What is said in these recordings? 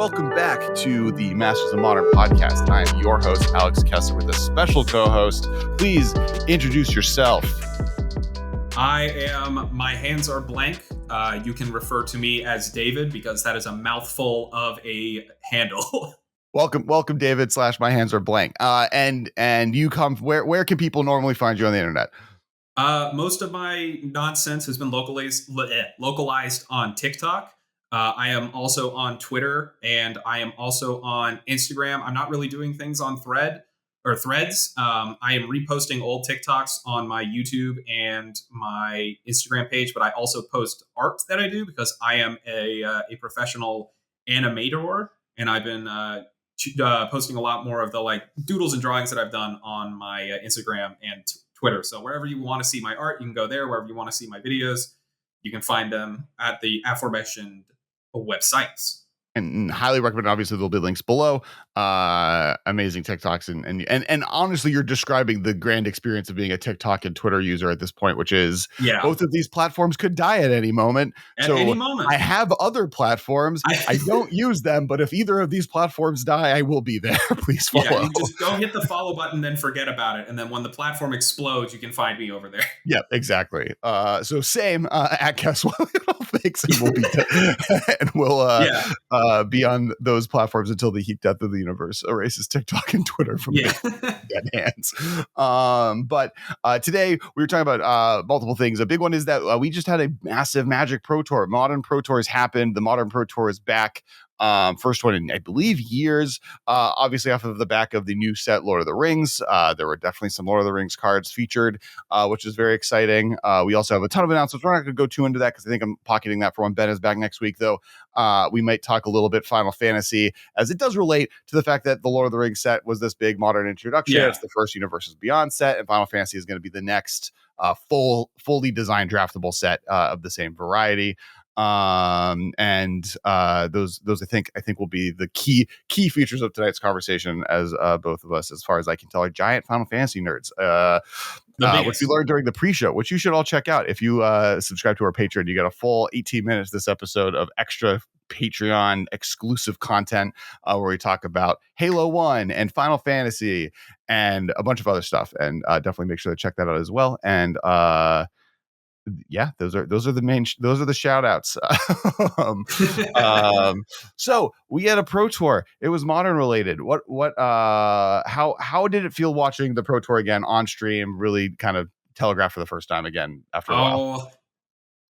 welcome back to the Masters of Modern podcast. I am your host, Alex Kess, with a special co-host. Please introduce yourself. I am MyHandsAreBlank. You can refer to me as David because that is a mouthful of a handle. Welcome, David / MyHandsAreBlank. And you come. Where can people normally find you on the internet? Most of my nonsense has been localized on TicTok. I am also on Twitter, and I am also on Instagram. I'm not really doing things on Threads. I am reposting old TikToks on my YouTube and my Instagram page, but I also post art that I do because I am a professional animator, and I've been posting a lot more of the doodles and drawings that I've done on my Instagram and Twitter. So wherever you want to see my art, you can go there. Wherever you want to see my videos, you can find them at the aforementioned websites. And highly recommend. Obviously, there'll be links below. Amazing TikToks, and honestly, you're describing the grand experience of being a TikTok and Twitter user at this point, which is both of these platforms could die at any moment. Any moment. I have other platforms. I don't use them, but if either of these platforms die, I will be there. Please follow. Yeah, you just go hit the follow button, then forget about it, and then when the platform explodes, you can find me over there. Yeah, exactly. So same at Kess. Thanks, and we'll be on those platforms until the heat death of the universe erases TikTok and Twitter from dead hands. But today we were talking about multiple things. A big one is that we just had a massive Magic Pro Tour. Modern Pro Tours happened. The Modern Pro Tour is back. First one in, I believe, years. Obviously, off of the back of the new set, Lord of the Rings. There were definitely some Lord of the Rings cards featured, which is very exciting. We also have a ton of announcements. We're not going to go too into that because I think I'm pocketing that for when Ben is back next week, though. We might talk a little bit Final Fantasy, as it does relate to the fact that the Lord of the Rings set was this big modern introduction. Yeah. It's the first Universes Beyond set, and Final Fantasy is going to be the next fully designed draftable set of the same variety. Those I think will be the key features of tonight's conversation, as both of us, as far as I can tell, are giant Final Fantasy nerds. Which we learned during the pre-show, which you should all check out. If you subscribe to our Patreon, you get a full 18 minutes this episode of extra Patreon exclusive content where we talk about Halo 1 and Final Fantasy and a bunch of other stuff. And definitely make sure to check that out as well. And those are the shout outs. So we had a Pro Tour. It was modern related. How did it feel watching the Pro Tour again on stream, really kind of telegraphed for the first time again after a while? Oh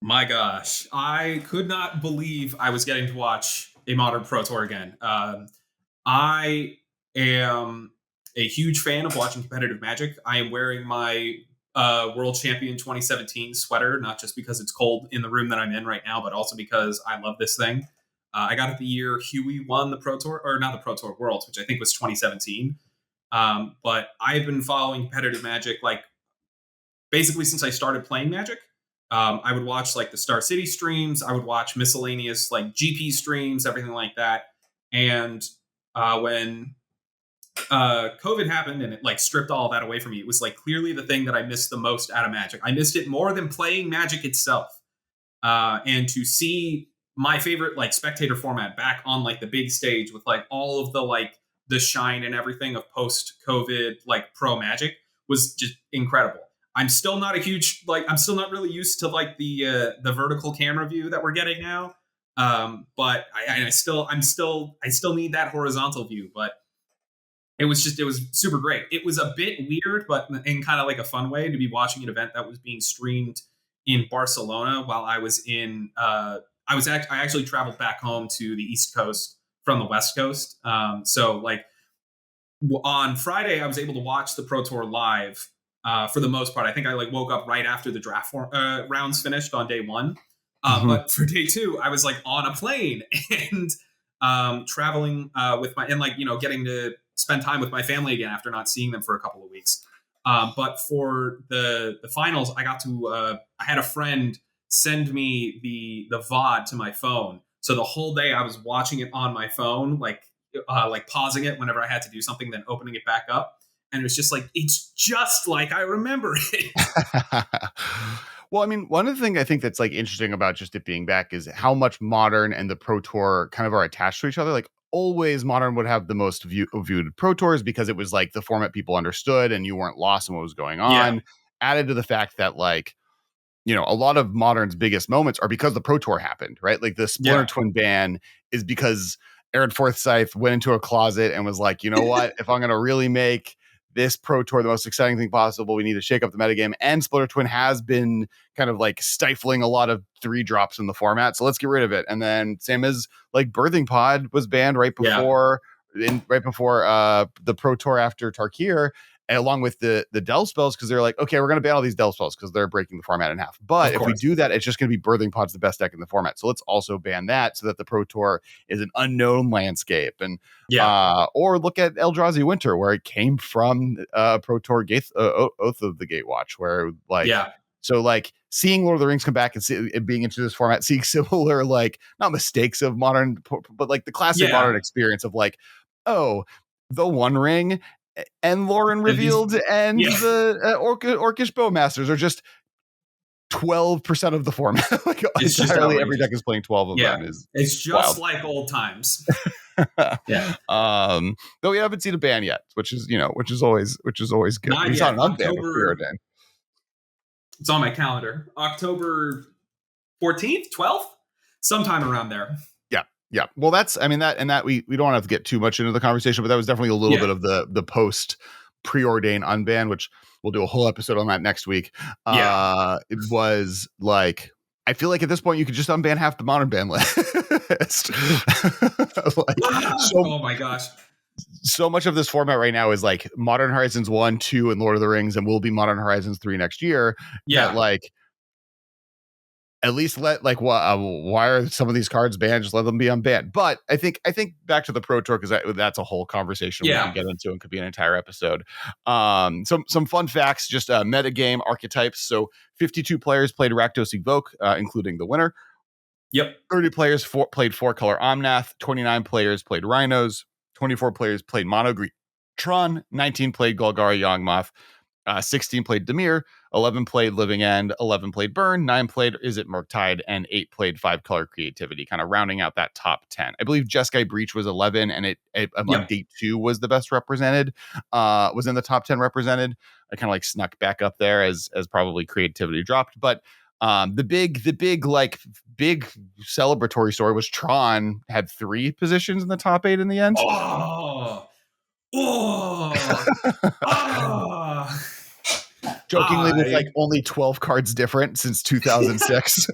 my gosh. I could not believe I was getting to watch a modern Pro Tour again. I am a huge fan of watching competitive Magic. I am wearing my World Champion 2017 sweater, not just because it's cold in the room that I'm in right now, but also because I love this thing. I got it the year Huey won the Pro Tour, or not the Pro Tour Worlds, which I think was 2017. But I've been following competitive Magic basically since I started playing Magic. I would watch the Star City streams. I would watch miscellaneous GP streams, everything like that. And when COVID happened and it stripped all of that away from me, it was clearly the thing that I missed the most out of Magic. I missed it more than playing Magic itself. And to see my favorite spectator format back on the big stage with all of the shine and everything of post-COVID pro Magic was just incredible. I'm still not I'm still not really used to the vertical camera view that we're getting now. But I still need that horizontal view, but it was super great. It was a bit weird, but in kind of a fun way, to be watching an event that was being streamed in Barcelona while I was in. I actually traveled back home to the East Coast from the West Coast. So on Friday, I was able to watch the Pro Tour live for the most part. I think I woke up right after the draft rounds finished on day one. But for day two, I was on a plane and traveling with getting to spend time with my family again after not seeing them for a couple of weeks. But for the finals, I got to I had a friend send me the VOD to my phone. So the whole day I was watching it on my phone, pausing it whenever I had to do something, then opening it back up. And it was just it's just like I remember it. Well, I mean, one of the things I think that's interesting about just it being back is how much modern and the Pro Tour kind of are attached to each other. always Modern would have the most viewed Pro Tours because it was like the format people understood and you weren't lost in what was going on. Yeah. Added to the fact that like, you know, a lot of Modern's biggest moments are because the Pro Tour happened, right? Like the Splinter Twin ban is because Aaron Forsyth went into a closet and was like, you know what, if I'm going to really make this Pro Tour the most exciting thing possible, we need to shake up the metagame. And Splinter Twin has been kind of like stifling a lot of 3 drops in the format, so let's get rid of it. And then same as like Birthing Pod was banned right before the Pro Tour after Tarkir, and along with the Delve spells, because they're like, okay, we're going to ban all these Delve spells because they're breaking the format in half. But if we do that, it's just going to be Birthing Pod's the best deck in the format. So let's also ban that so that the Pro Tour is an unknown landscape. And or look at Eldrazi Winter, where it came from Pro Tour Oath of the Gatewatch, where like so like seeing Lord of the Rings come back and it being into this format, seeing similar like not mistakes of Modern, but like the classic Modern experience of like, oh, the One Ring and Lauren revealed and the Orcish Bowmasters are just 12% of the format. Like it's entirely every deck is playing 12 of them. It's just wild. Like old times. Though we haven't seen a ban yet, which is always good. We saw an unban with Preordain. It's on my calendar. October 14th, 12th, sometime around there. Yeah. Well, we don't have to get too much into the conversation, but that was definitely a little bit of the post Preordain unban, which we'll do a whole episode on that next week. It was like, I feel like at this point you could just unban half the Modern ban list. Oh my gosh. So much of this format right now is like Modern Horizons 1, 2, and Lord of the Rings, and will be Modern Horizons 3 next year. That like, at least let like why are some of these cards banned? Just let them be unbanned. But I think back to the Pro Tour, because that's a whole conversation we can get into and could be an entire episode. Some fun facts, just metagame archetypes. So 52 players played Rakdos Evoke, including the winner. 30 players played 4-color Omnath. 29 players played Rhinos. 24 players played Mono Green Tron. 19 played Golgari Yawgmoth. 16 played Dimir, 11 played Living End, 11 played Burn, 9 played Is It Murktide, and 8 played 5-color Creativity, kind of rounding out that top 10. I believe Jeskai Breach was 11, and on day 2 was the best represented, was in the top 10 represented. I kind of like snuck back up there as probably Creativity dropped. But the big celebratory story was Tron had 3 positions in the top 8 in the end. Jokingly, with like only 12 cards different since 2006.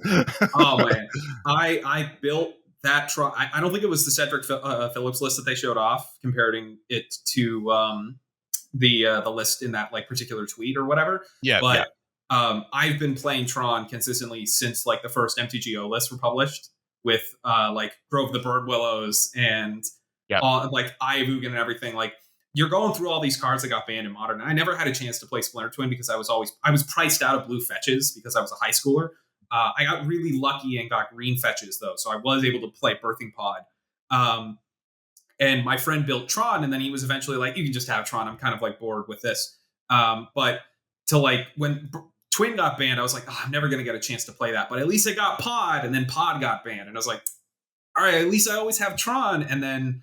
Oh man, I built that Tron. I don't think it was the Cedric Phillips list that they showed off, comparing it to the list in that like particular tweet or whatever. I've been playing Tron consistently since like the first MTGO lists were published, with like Grove the Bird Willows and like Ayavugan and everything. Like, you're going through all these cards that got banned in Modern. And I never had a chance to play Splinter Twin because I was priced out of blue fetches because I was a high schooler. I got really lucky and got green fetches though, so I was able to play Birthing Pod. And my friend built Tron, and then he was eventually like, "You can just have Tron. I'm kind of like bored with this." But to like when Twin got banned, I was like, "Oh, I'm never going to get a chance to play that." But at least I got Pod, and then Pod got banned, and I was like, "All right, at least I always have Tron." And then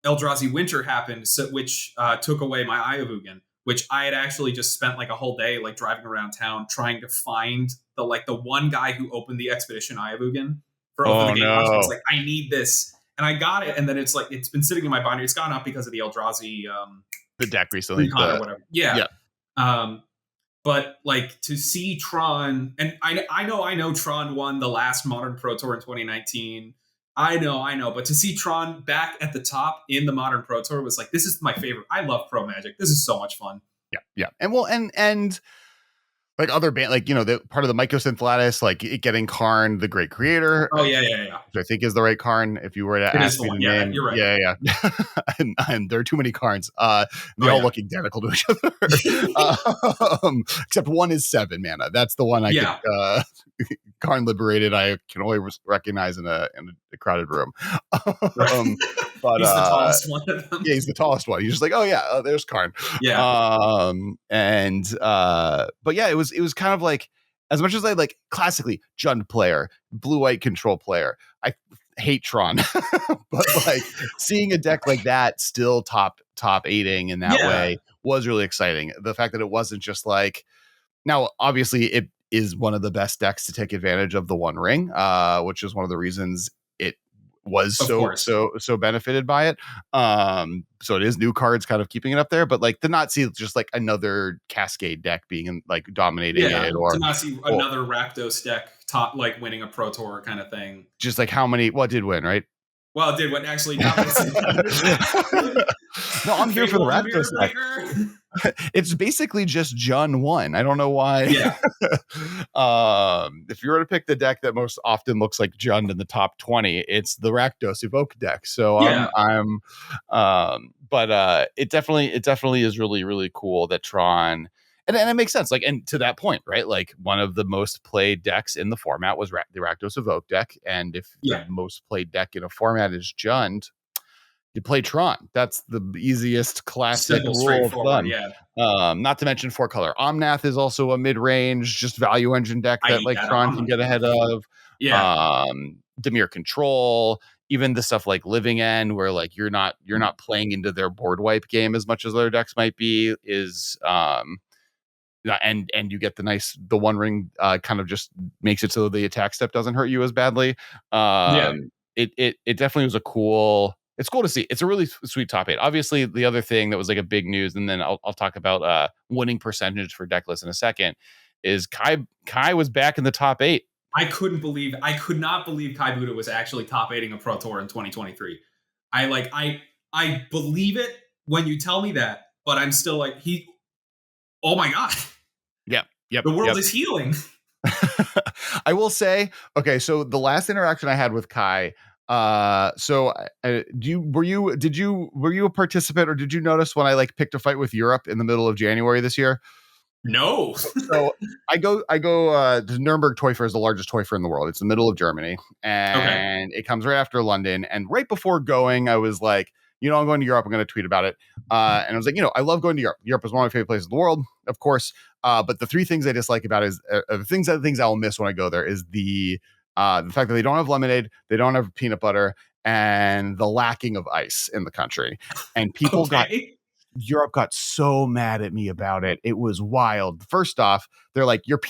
Eldrazi Winter happened, which took away my Ayavugan, which I had actually just spent like a whole day like driving around town trying to find the one guy who opened the Expedition Ayavugan for Oath of the Gatewatch. I was like, I need this, and I got it. And then it's been sitting in my binder. It's gone up because of the Eldrazi the deck recently or whatever. But like to see Tron, and I know Tron won the last Modern Pro Tour in 2019. I know, but to see Tron back at the top in the Modern Pro Tour was like, this is my favorite. I love Pro Magic. This is so much fun. Yeah. And like other band, like, the part of the Mycosynth Lattice, like it getting Karn, the Great Creator. Oh yeah. Which I think is the right Karn. If you were to ask me the name, you're right. Yeah. and there are too many Karns. They all look identical to each other. Except one is 7 mana. That's the one I could, Karn Liberated. I can only recognize in a crowded room. But he's the tallest one of them. Yeah, he's the tallest one. He's just like, there's Karn. Yeah. But yeah, it was kind of like, as much as I like classically Jund player, blue-white control player, hate Tron, but like seeing a deck like that still top eighting in that way was really exciting. The fact that it wasn't just like, now obviously it is one of the best decks to take advantage of the One Ring, which is one of the reasons it was so benefited by it. So it is new cards kind of keeping it up there, but like to not see just like another Cascade deck being like dominating it, or to not see another Rakdos deck top like winning a Pro Tour kind of thing. Just like what did win, right? Well, it did win actually. Now no, I'm here for the Rakdos deck. It's basically just Jun 1. I don't know why. Yeah. If you were to pick the deck that most often looks like Jund in the top 20, it's the Rakdos Evoke deck. So but it definitely is really, really cool that Tron, and it makes sense. Like, and to that point, right? Like one of the most played decks in the format was the Rakdos Evoke deck. And if the most played deck in a format is Jund, you play Tron. That's the easiest classic rule of thumb. Not to mention 4-color Omnath is also a mid-range, just value engine deck that like Tron can get ahead of. Dimir Control, even the stuff like Living End, where like you're not playing into their board wipe game as much as other decks might be, is and you get the One Ring kind of just makes it so the attack step doesn't hurt you as badly. It definitely was it's cool to see. It's a really sweet top 8. Obviously, the other thing that was like a big news, and then I'll talk about winning percentage for deck lists in a second, is Kai was back in the top 8. I could not believe Kai Budde was actually top 8ing a Pro Tour in 2023. I believe it when you tell me that, but I'm still like, oh my God. Yep. The world is healing. I will say, okay, so the last interaction I had with Kai, were you a participant, or did you notice when I like picked a fight with Europe in the middle of January this year? No. So I go the Nuremberg Toy Fair is the largest toy fair in the world. It's the middle of Germany, and it comes right after London. And right before going, I was like, I'm going to Europe. I'm going to tweet about it. And I was like, I love going to Europe. Europe is one of my favorite places in the world, of course. But the 3 things I dislike about it is the things I will miss when I go there is the fact that they don't have lemonade, they don't have peanut butter, and the lacking of ice in the country. And people Europe got so mad at me about it. It was wild. First off, they're like, your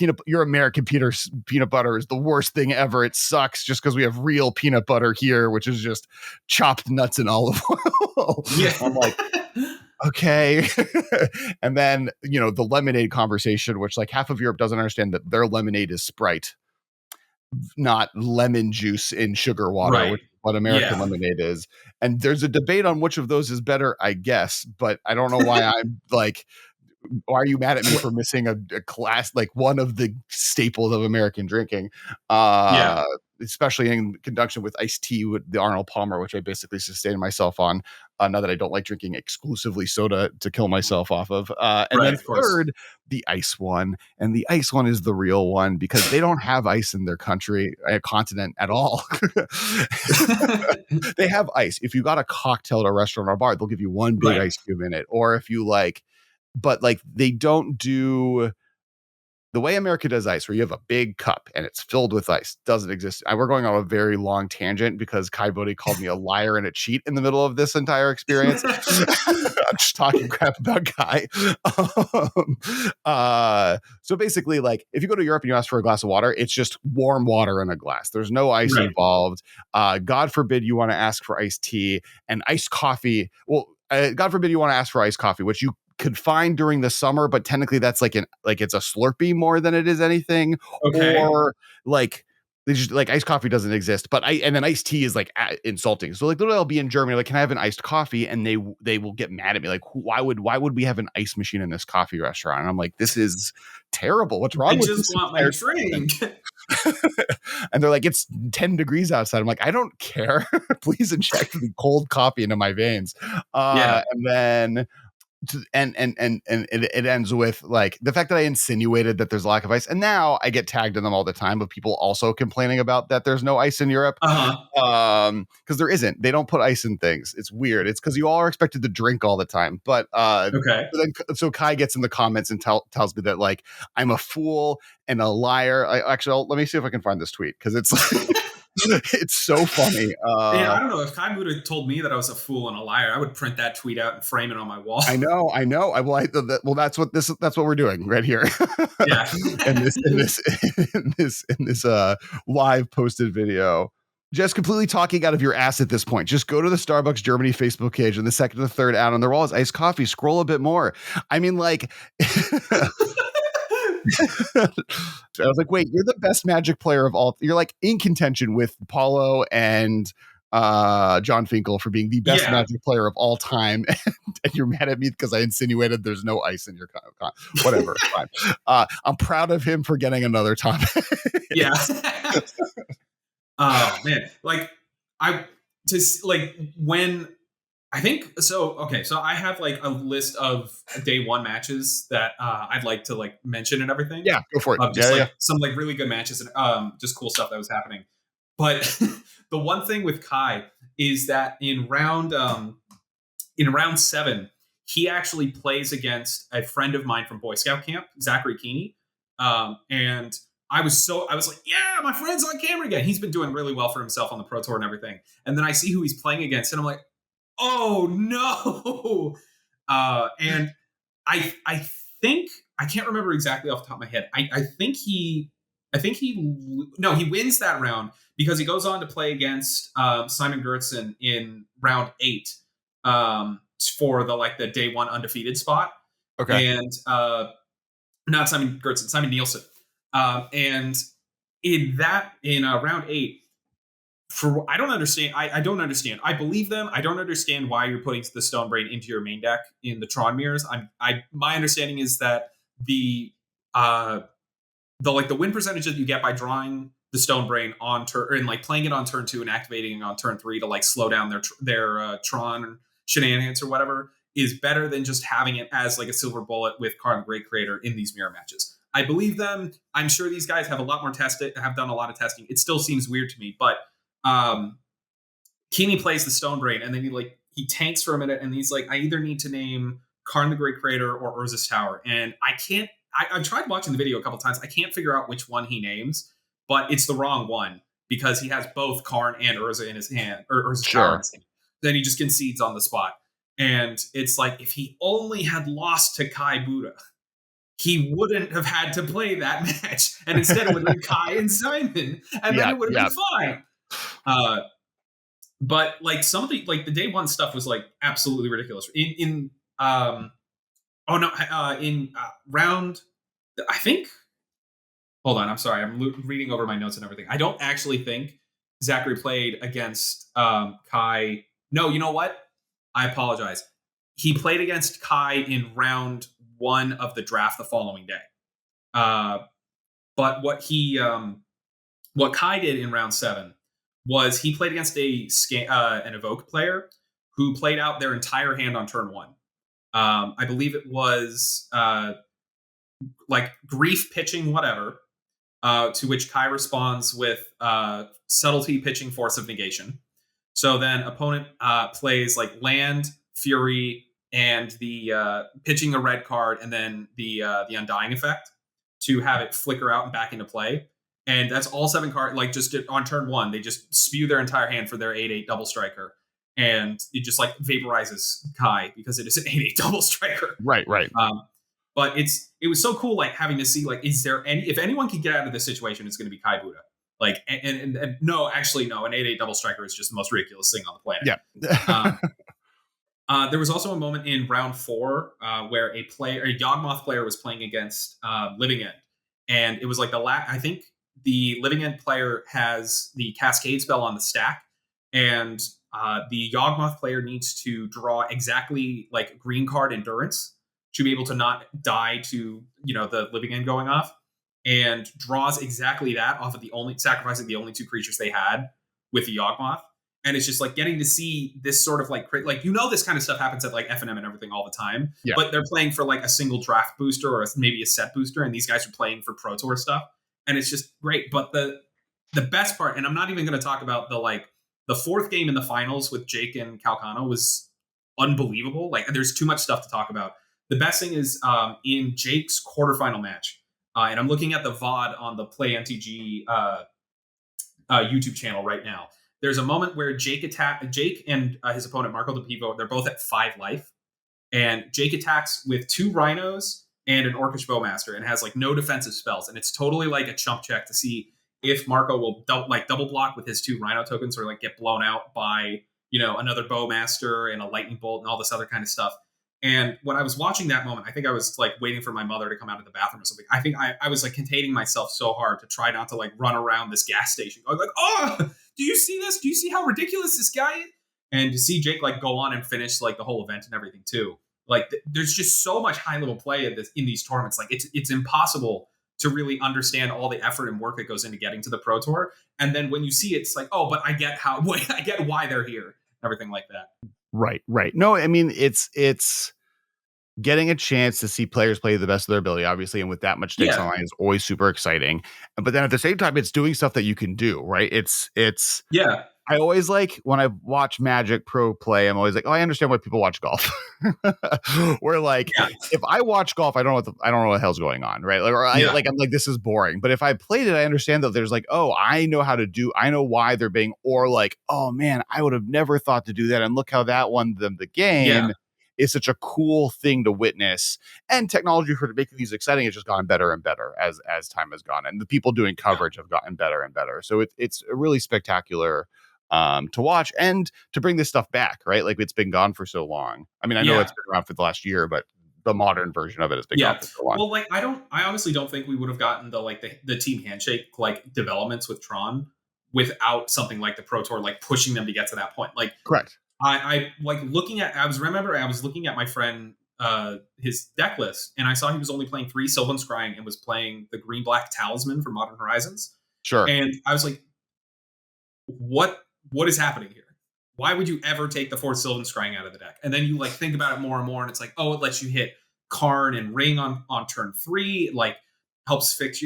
American peanut butter is the worst thing ever. It sucks just because we have real peanut butter here, which is just chopped nuts and olive oil. I'm like, okay. And then, the lemonade conversation, which like half of Europe doesn't understand that their lemonade is Sprite, not lemon juice in sugar water, which is what American lemonade is. And there's a debate on which of those is better, I guess, but I don't know why I'm like, why are you mad at me for missing a class, like one of the staples of American drinking? Especially in conjunction with iced tea with the Arnold Palmer, which I basically sustained myself on, now that I don't like drinking exclusively soda to kill myself off of. And then third, the ice one. And the ice one is the real one because they don't have ice in their continent at all. They have ice. If you got a cocktail at a restaurant or bar, they'll give you one big ice cube in it. Or if you but like they don't do the way America does ice, where you have a big cup and it's filled with ice, doesn't exist. We're going on a very long tangent because Kai Budde called me a liar and a cheat in the middle of this entire experience. I'm just talking crap about Kai. So basically, like if you go to Europe and you ask for a glass of water, it's just warm water in a glass. There's no ice involved. God forbid you want to ask for iced tea and iced coffee. Well, God forbid you want to ask for iced coffee, which you could find during the summer, but technically that's like it's a Slurpee more than it is anything. Or like they just like iced coffee doesn't exist, and then iced tea is like insulting. So like literally I'll be in Germany, like, can I have an iced coffee? And they will get mad at me. Like, why would we have an ice machine in this coffee restaurant? And I'm like, this is terrible. What's wrong with this? I just want my drink. And they're like, it's 10 degrees outside. I'm like, I don't care. Please inject the cold coffee into my veins. And then and it ends with like the fact that I insinuated that there's a lack of ice, and now I get tagged in them all the time of people also complaining about that there's no ice in Europe, because there isn't. They don't put ice in things. It's weird. It's because you all are expected to drink all the time. But so Kai gets in the comments and tells me that like I'm a fool and a liar. Let me see if I can find this tweet because it's It's so funny. Yeah, I don't know. If Kai would have told me that I was a fool and a liar, I would print that tweet out and frame it on my wall. I know. Well, that's what we're doing right here. Yeah. in this live posted video. Just completely talking out of your ass at this point. Just go to the Starbucks Germany Facebook page and the second and the third ad on their wall is iced coffee. Scroll a bit more. I mean, like, I was like, wait, you're the best Magic player of all. You're like in contention with Paulo and John Finkel for being the best Magic player of all time. And you're mad at me because I insinuated there's no ice in your whatever. Fine. I'm proud of him for getting another top. Yeah. Oh man, when I think so. Okay, so I have like a list of day one matches that I'd like to like mention and everything. Yeah, go for it. Just some like really good matches and just cool stuff that was happening. But the one thing with Kai is that in round 7, he actually plays against a friend of mine from Boy Scout camp, Zachary Keeney, and I was like, yeah, my friend's on camera again. He's been doing really well for himself on the Pro Tour and everything. And then I see who he's playing against, and I'm like, oh no. And I think I can't remember exactly off the top of my head. I think he wins that round because he goes on to play against Simon Gertzen in round 8 for the day one undefeated spot. Okay. And not Simon Gertzen, Simon Nielsen. And in round 8, I don't understand. I don't understand. I believe them. I don't understand why you're putting the Stone Brain into your main deck in the Tron mirrors. My understanding is that the win percentage that you get by drawing the Stone Brain on turn and like playing it on turn 2 and activating it on turn 3 to like slow down their Tron shenanigans or whatever is better than just having it as like a silver bullet with Karn the Great Creator in these mirror matches. I believe them. I'm sure these guys have a lot more have done a lot of testing. It still seems weird to me, but Keeney plays the Stone Brain and then he tanks for a minute and he's like, I either need to name Karn the Great Creator or Urza's Tower. And I've tried watching the video a couple times. I can't figure out which one he names, but it's the wrong one because he has both Karn and Urza in his hand, or Urza's Tower in his hand. Then he just concedes on the spot. And it's like, if he only had lost to Kai Budde, he wouldn't have had to play that match. And instead it would have been Kai and Simon. And then it would have been fine. But like some of the day one stuff was like absolutely ridiculous. In round, I think, hold on, I'm sorry. I'm reading over my notes and everything. I don't actually think Zachary played against Kai. No, you know what? I apologize. He played against Kai in round 1 of the draft the following day. But what Kai did in round 7 was he played against an Evoke player who played out their entire hand on turn 1. I believe it was like grief pitching whatever, to which Kai responds with subtlety pitching force of negation. So then opponent plays like land, fury, and the pitching a red card, and then the Undying effect to have it flicker out and back into play. And that's all 7 cards. Like just on turn 1, they just spew their entire hand for their 8/8 double striker, and it just like vaporizes Kai because it is an 8/8 double striker. Right. But it was so cool, like having to see like, is there if anyone can get out of this situation, it's going to be Kai Budde. Like, and no, actually, no. An 8/8 double striker is just the most ridiculous thing on the planet. Yeah. There was also a moment in round 4 where a Yawgmoth player was playing against Living End, and it was like I think the Living End player has the Cascade spell on the stack, and the Yawgmoth player needs to draw exactly like green card endurance to be able to not die to the Living End going off. And draws exactly that off of sacrificing the only 2 creatures they had with the Yawgmoth. And it's just like getting to see this sort of like this kind of stuff happens at like FNM and everything all the time. Yeah. But they're playing for like a single draft booster or maybe a set booster, and these guys are playing for Pro Tour stuff. And it's just great. But the best part, and I'm not even going to talk about the 4th game in the finals with Jake and Calcano was unbelievable. Like there's too much stuff to talk about. The best thing is in Jake's quarterfinal match. And I'm looking at the VOD on the Play MTG YouTube channel right now. There's a moment where Jake and his opponent Marco DePivo, they're both at 5 life, and Jake attacks with 2 Rhinos and an Orcish Bowmaster and has like no defensive spells, and it's totally like a chump check to see if Marco will double block with his 2 Rhino tokens or like get blown out by another Bowmaster and a Lightning Bolt and all this other kind of stuff. And when I was watching that moment, I think I was like waiting for my mother to come out of the bathroom or something. I think I was like containing myself so hard to try not to like run around this gas station. I was like, oh, do you see this? Do you see how ridiculous this guy is? And to see Jake like go on and finish like the whole event and everything too. Like there's just so much high level play in these tournaments. Like it's impossible to really understand all the effort and work that goes into getting to the Pro Tour. And then when you see it, it's like, oh, but I get why they're here. Everything like that. Right. No, I mean, it's getting a chance to see players play the best of their ability, obviously, and with that much stakes on the line is always super exciting. But then at the same time, it's doing stuff that you can do, right? It's I always like when I watch Magic Pro play, I'm always like, oh, I understand why people watch golf. Where like, if I watch golf, I don't know what the hell's going on, right? Like, or I'm like, this is boring. But if I played it, I understand that there's like, oh, I know why they're being, or like, oh man, I would have never thought to do that, and look how that won them the game. Yeah. Is such a cool thing to witness, and technology for making these exciting has just gotten better and better as time has gone, and the people doing coverage have gotten better and better. So it's really spectacular to watch and to bring this stuff back, right? Like it's been gone for so long. I mean, I know it's been around for the last year, but the modern version of it has been gone for so long. Well, like I honestly don't think we would have gotten the team handshake like developments with Tron without something like the Pro Tour like pushing them to get to that point. Like correct. I like looking at. I was looking at my friend his deck list, and I saw he was only playing 3 Sylvan Scrying and was playing the green-black Talisman from Modern Horizons. Sure. And I was like, what is happening here? Why would you ever take the 4th Sylvan Scrying out of the deck? And then you like think about it more and more, and it's like, oh, it lets you hit Karn and Ring on turn 3. It like helps fix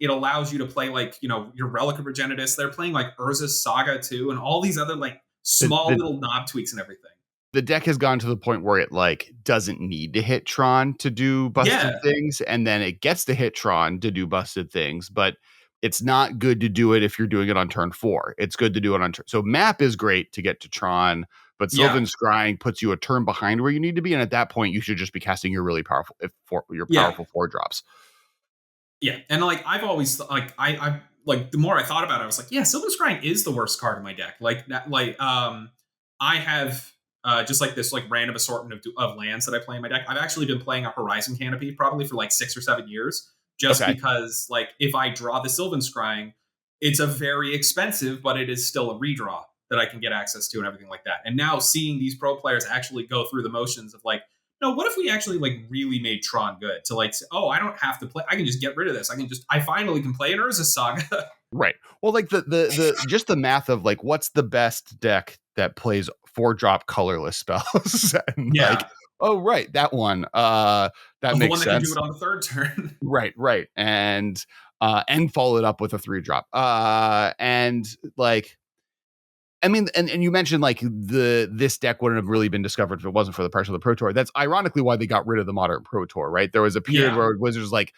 it allows you to play like your Relic of Progenitus. They're playing like Urza's Saga too, and all these other like small little knob tweaks and everything. The deck has gone to the point where it like doesn't need to hit Tron to do busted things, and then it gets to hit Tron to do busted things, but it's not good to do it if you're doing it on turn 4. It's good to do it on turn. So map is great to get to Tron, but Sylvan Scrying puts you a turn behind where you need to be, and at that point you should just be casting your really powerful powerful 4 drops. Yeah, and like I've always like I like the more I thought about it, I was like, yeah, Sylvan Scrying is the worst card in my deck. Like that, like I have just like this like random assortment of lands that I play in my deck. I've actually been playing a Horizon Canopy probably for like 6 or 7 years, just because like if I draw the Sylvan Scrying, it's a very expensive, but it is still a redraw that I can get access to and everything like that. And now seeing these pro players actually go through the motions of like, no, what if we actually like really made Tron good to like say, oh, I don't have to play. I can just get rid of this. I finally can play an Urza Saga. Right. Well, like the just the math of like what's the best deck that plays 4-drop colorless spells. And like, oh right, that one. That makes sense. The one that can do it on the 3rd turn. Right. And follow it up with a 3-drop. And like, I mean, and you mentioned like this deck wouldn't have really been discovered if it wasn't for the pressure of the Pro Tour. That's ironically why they got rid of the modern Pro Tour, right? There was a period where Wizards was like,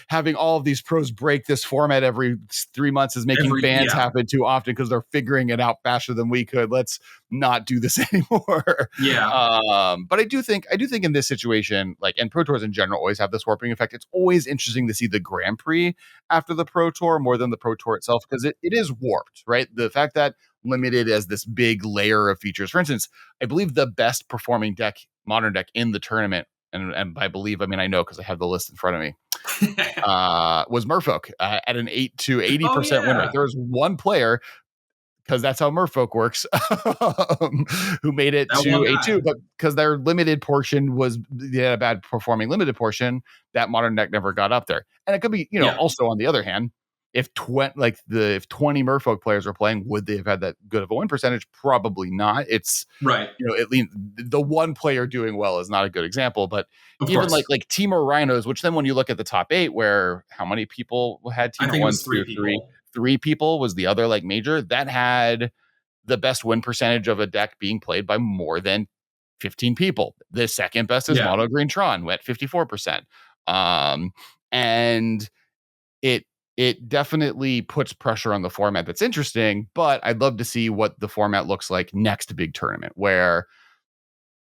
having all of these pros break this format every 3 months is making fans happen too often because they're figuring it out faster than we could. Let's not do this anymore. But I do think in this situation, like, and Pro Tours in general always have this warping effect. It's always interesting to see the Grand Prix after the Pro Tour more than the Pro Tour itself, because it is warped, right? The fact that limited as this big layer of features. For instance, I believe the best performing modern deck in the tournament, and I believe, I mean, I know because I have the list in front of me, was Merfolk at an 8 to 80% win rate. There was one player, because that's how Merfolk works, who made it to A2, but because their limited portion they had a bad performing limited portion, that modern deck never got up there. And it could be, also on the other hand, if 20 Merfolk players were playing, would they have had that good of a win percentage? Probably not. It's right. At least the one player doing well is not a good example, but even like Temur Rhinos, which then when you look at the top 8, where how many people had Temur? I think it was 3 people. 3 people was the other like major that had the best win percentage of a deck being played by more than 15 people. The second best is Mono Green Tron at 54%. And it definitely puts pressure on the format that's interesting, but I'd love to see what the format looks like next big tournament, where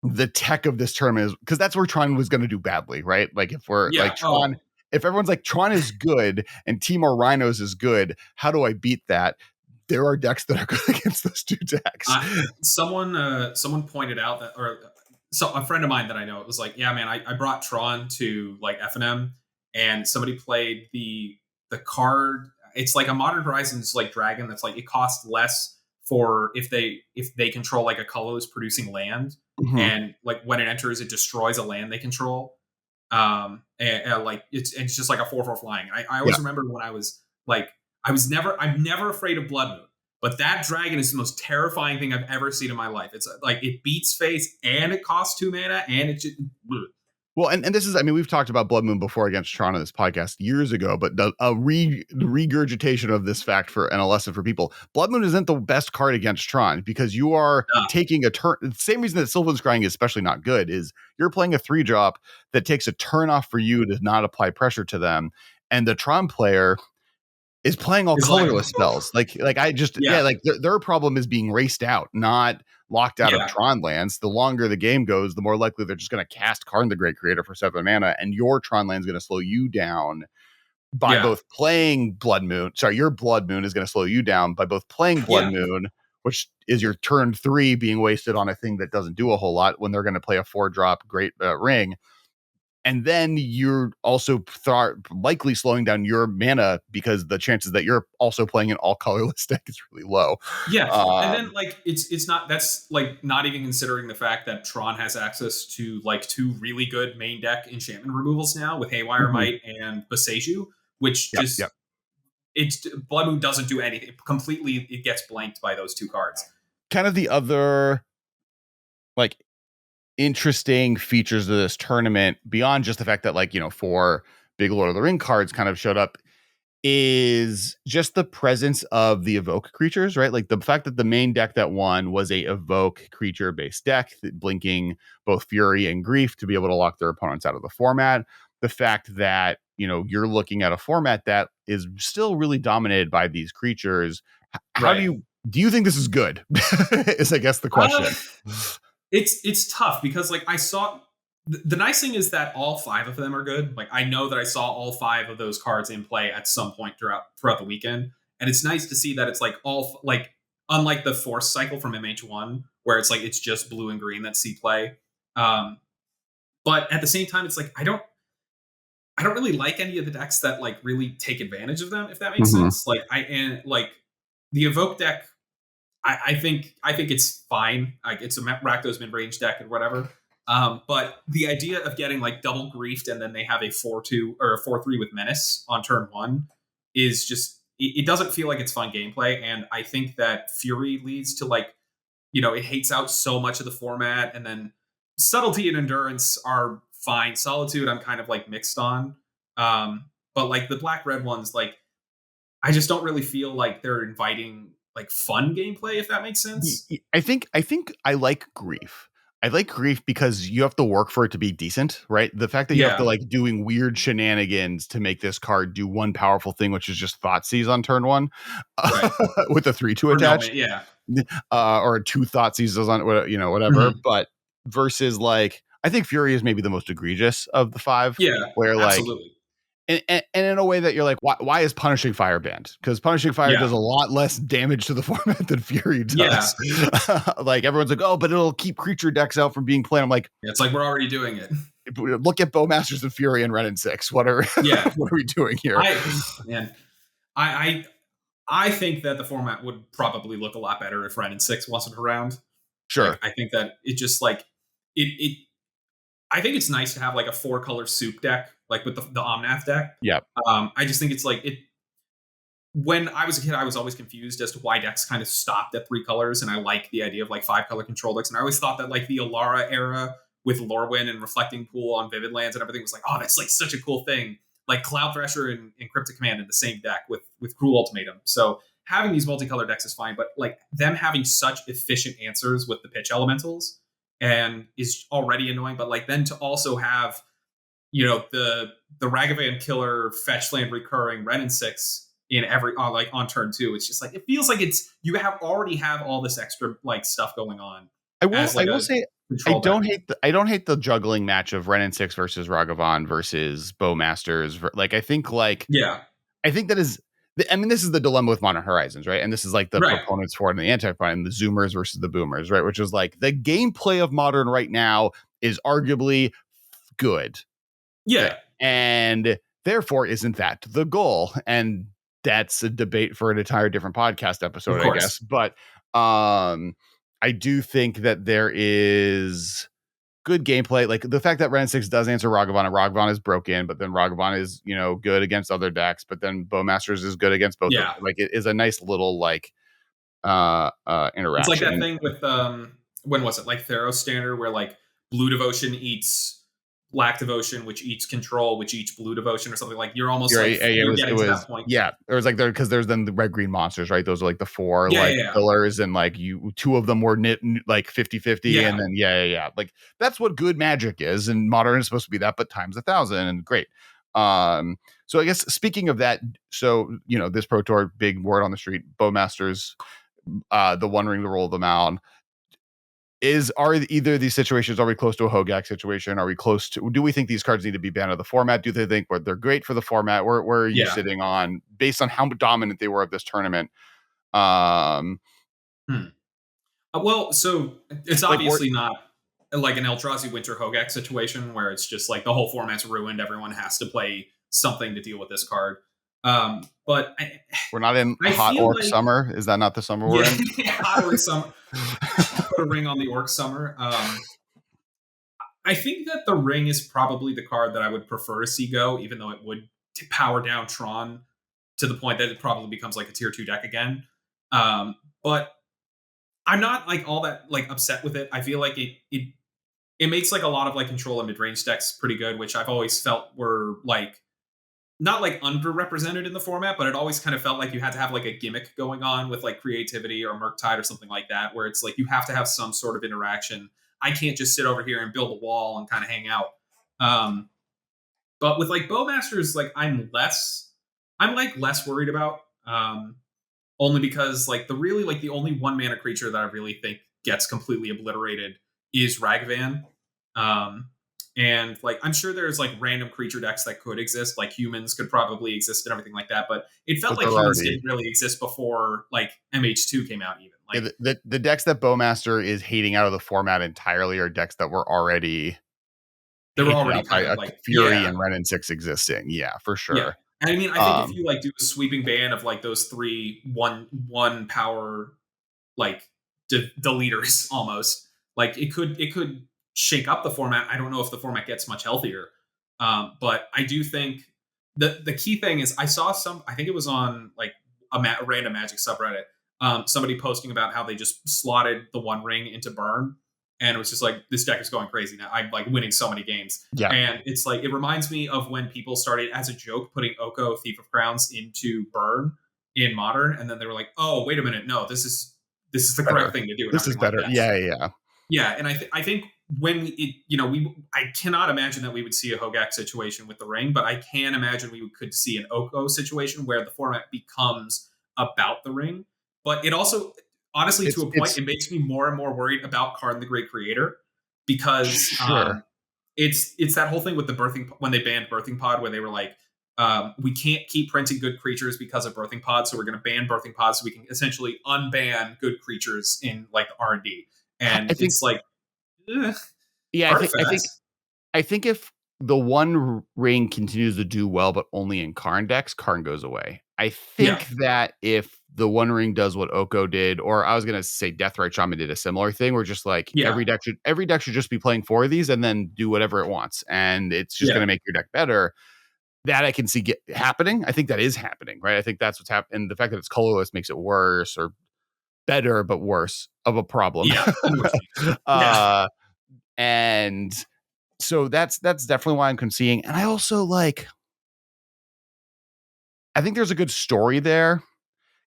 the tech of this tournament is, because that's where Tron was going to do badly, right? Like if we're like Tron, if everyone's like Tron is good and Timor Rhinos is good, how do I beat that? There are decks that are good against those two decks. Someone pointed out that, or so a friend of mine that I know, it was like, yeah, man, I brought Tron to like FNM, and somebody played the card. It's like a Modern Horizons like dragon that's like, it costs less for if they control like a colorless producing land, and like when it enters, it destroys a land they control. And like it's just like a 4/4 flying. I always remember when I was like, I'm never afraid of Blood Moon, but that dragon is the most terrifying thing I've ever seen in my life. It's like, it beats face and it costs 2 mana and it just. Well, and this is, I mean, we've talked about Blood Moon before against Tron on this podcast years ago, but the regurgitation of this fact and a lesson for people, Blood Moon isn't the best card against Tron, because you are taking a turn. The same reason that Sylvan Scrying is especially not good is you're playing a 3-drop that takes a turn off for you to not apply pressure to them. And the Tron player is playing all colorless spells. Like I just, like their problem is being raced out, not locked out of Tron lands. The longer the game goes, the more likely they're just going to cast Karn the Great Creator for 7 mana, and your Tron land's going to slow you down by both playing Blood Moon. Sorry, your Blood Moon is going to slow you down by both playing Blood Moon, which is your turn 3 being wasted on a thing that doesn't do a whole lot when they're going to play a 4-drop Great Ring. And then you're also likely slowing down your mana, because the chances that you're also playing an all colorless deck is really low. Yeah. And then like it's not, that's like not even considering the fact that Tron has access to like 2 really good main deck enchantment removals now with Haywire Might and Boseiju, which it's Blood Moon doesn't do anything. Completely, it gets blanked by those 2 cards. Kind of the other like interesting features of this tournament, beyond just the fact that, like, you know, 4 big Lord of the Ring cards kind of showed up, is just the presence of the evoke creatures, right? Like the fact that the main deck that won was a evoke creature based deck, blinking both Fury and Grief to be able to lock their opponents out of the format. The fact that, you know, you're looking at a format that is still really dominated by these creatures. How do you think this is good? Is, I guess, the question. It's tough, because like I saw the nice thing is that all 5 of them are good. Like I know that I saw all 5 of those cards in play at some point throughout the weekend, and it's nice to see that it's like all, like, unlike the Force cycle from MH1 where it's like it's just blue and green that see play. But at the same time, it's like I don't really like any of the decks that like really take advantage of them, if that makes sense. Like the evoke deck, I think it's fine. Like it's a Rakdos mid-range deck and whatever. But the idea of getting like double griefed and then they have a 4/2 or a 4/3 with Menace on turn 1 is just, it doesn't feel like it's fun gameplay. And I think that Fury leads to, like, you know, it hates out so much of the format, and then Subtlety and Endurance are fine. Solitude I'm kind of like mixed on. But like the black-red ones, like I just don't really feel like they're inviting like fun gameplay, if that makes sense. I think I like Grief. I like Grief because you have to work for it to be decent, right? The fact that you have to like doing weird shenanigans to make this card do one powerful thing, which is just Thoughtseize on turn 1 with a 3/2 attached, or 2 Thoughtseizes on, you know, whatever. But versus, like, I think Fury is maybe the most egregious of the 5. Where like, absolutely. And in a way that you're like, why is Punishing Fire banned? Because Punishing Fire does a lot less damage to the format than Fury does. Like everyone's like, oh, but it'll keep creature decks out from being played. I'm like, it's like, we're already doing it. Look at Bowmasters and Fury and Ren and 6. What are we doing here? I think that the format would probably look a lot better if Ren and 6 wasn't around. Sure. Like, I think that it just like it I think it's nice to have like a 4-color soup deck, like with the Omnath deck. I just think it's like it. When I was a kid, I was always confused as to why decks kind of stopped at 3 colors, and I like the idea of like 5-color control decks. And I always thought that like the Alara era with Lorwyn and Reflecting Pool on Vivid Lands and everything was like, oh, that's like such a cool thing. Like Cloud Thresher and Cryptic Command in the same deck with Cruel Ultimatum. So having these multicolor decks is fine, but like them having such efficient answers with the pitch elementals and is already annoying. But like then to also have, the Ragavan killer fetch land recurring Ren and 6 in every on turn 2. It's just like it feels like you already have all this extra like stuff going on. I will say I don't hate the juggling match of Ren and 6 versus Ragavan versus Bowmasters. Like I think that is. I mean, this is the dilemma with Modern Horizons, right? And this is like the proponents for it and the anti-proponents, the Zoomers versus the Boomers, right? Which is like the gameplay of Modern right now is arguably good. Yeah. And therefore, isn't that the goal? And that's a debate for an entire different podcast episode, I guess. But I do think that there is good gameplay. Like the fact that Ren 6 does answer Ragavan, and Ragavan is broken, but then Ragavan is, good against other decks, but then Bowmasters is good against both. Yeah. Like it is a nice little like interaction. It's like that thing with when was it? Like Theros Standard, where like Blue Devotion eats Black Devotion, which eats Control, which eats Blue Devotion, or something. Like you're almost getting to that point. Yeah, it was like there because there's then the red green monsters, right? Those are like the four pillars, and like two of them were like 50-50, and then like that's what good Magic is, and Modern is supposed to be that, but times 1,000, and great. So I guess speaking of that, so this Pro Tour, big word on the street, Bowmasters, the One Ring, the Roll of the Mound. Are either of these situations, are we close to a Hogak situation? Are we close to, do we think these cards need to be banned out of the format? Do they think they're great for the format? Where are you sitting on, based on how dominant they were of this tournament? Well, so it's obviously not like an Eldrazi Winter Hogak situation where it's just like the whole format's ruined. Everyone has to play something to deal with this card. But we're not in hot orc summer. Is that not the summer we're in? Hot orc summer. Put a ring on the orc summer. I think that the ring is probably the card that I would prefer to see go, even though it would power down Tron to the point that it probably becomes like a tier 2 deck again. But I'm not like all that like upset with it. I feel like it makes like a lot of like control and mid-range decks pretty good, which I've always felt were like not like underrepresented in the format, but it always kind of felt like you had to have like a gimmick going on with like creativity or Murktide or something like that, where it's like you have to have some sort of interaction. I can't just sit over here and build a wall and kind of hang out. But with like Bowmasters, like I'm less worried about, only because like the only 1 mana creature that I really think gets completely obliterated is Ragavan. And like I'm sure there's like random creature decks that could exist, like humans could probably exist and everything like that, but it felt like humans didn't really exist before like MH2 came out even. Like the decks that Bowmaster is hating out of the format entirely are decks that were already kind of like Fury and Ren and 6 existing. Yeah, for sure. Yeah. And I mean, I think if you like do a sweeping ban of like those 3 one power like deleters almost, like it could shake up the format. I don't know if the format gets much healthier, but I do think the key thing is I saw I think it was on like a random Magic subreddit, somebody posting about how they just slotted the One Ring into burn, and it was just like, this deck is going crazy now. I'm like winning so many games. Yeah. And it's like, it reminds me of when people started as a joke putting Oko Thief of Crowns into burn in Modern, and then they were like, oh, wait a minute, no, this is the correct thing to do. This is better. Like yeah. And I think when I cannot imagine that we would see a Hogak situation with the ring, but I can imagine we could see an Oko situation where the format becomes about the ring. But it also, honestly, to a point, it makes me more and more worried about Karn the Great Creator, because it's that whole thing with the birthing, when they banned Birthing Pod, where they were like, we can't keep printing good creatures because of Birthing Pod, so we're going to ban Birthing Pods so we can essentially unban good creatures in like R&D. And it's like, I think if the One Ring continues to do well, but only in Karn decks, Karn goes away. I think that if the One Ring does what Oko did, or I was going to say Deathrite Shaman did a similar thing, where just like every deck should just be playing 4 of these and then do whatever it wants, and it's just going to make your deck better. That I can see happening. I think that is happening, right? I think that's what's happening. And the fact that it's colorless makes it worse, or better but worse of a problem. And so that's definitely why I'm conceding. And I also I think there's a good story there,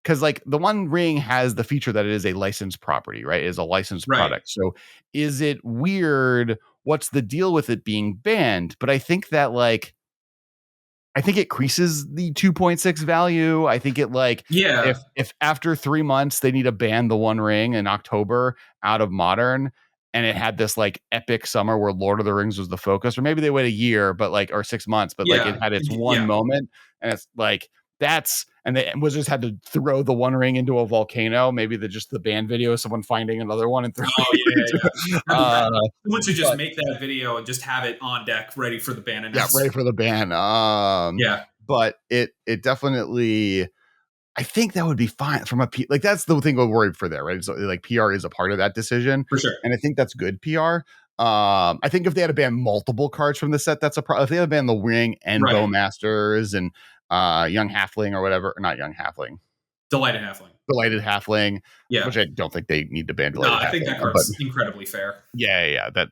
because like the One Ring has the feature that it is a licensed property, right? It is a licensed product. So is it weird what's the deal with it being banned? But I think that like I think it increases the 2.6 value. I think it like Yeah. if after 3 months they need to ban the One Ring in October out of Modern, and it had this like epic summer where Lord of the Rings was the focus, or maybe they wait a year, but like or 6 months, but like it Yeah. had its one Yeah. moment, and it's like that's and the Wizards had to throw the One Ring into a volcano. Maybe just the ban video of someone finding another one and throwing Oh yeah, it yeah. into, Someone should just but make that video and just have it on deck, ready for the ban yeah, ready announcement. for the ban. Yeah, But it definitely, I think that would be fine from a like that's the thing we're worried for there, right? So like PR is a part of that decision, for sure. and I think that's good PR. I think if they had to ban multiple cards from the set, that's a problem. If they had to ban the Ring and Right. Bowmasters and Young Halfling or whatever, or not Young Halfling, Delighted Halfling. Delighted Halfling, Yeah. which I don't think they need to ban No, Delighted I think Halfling, that but card's incredibly fair. yeah, that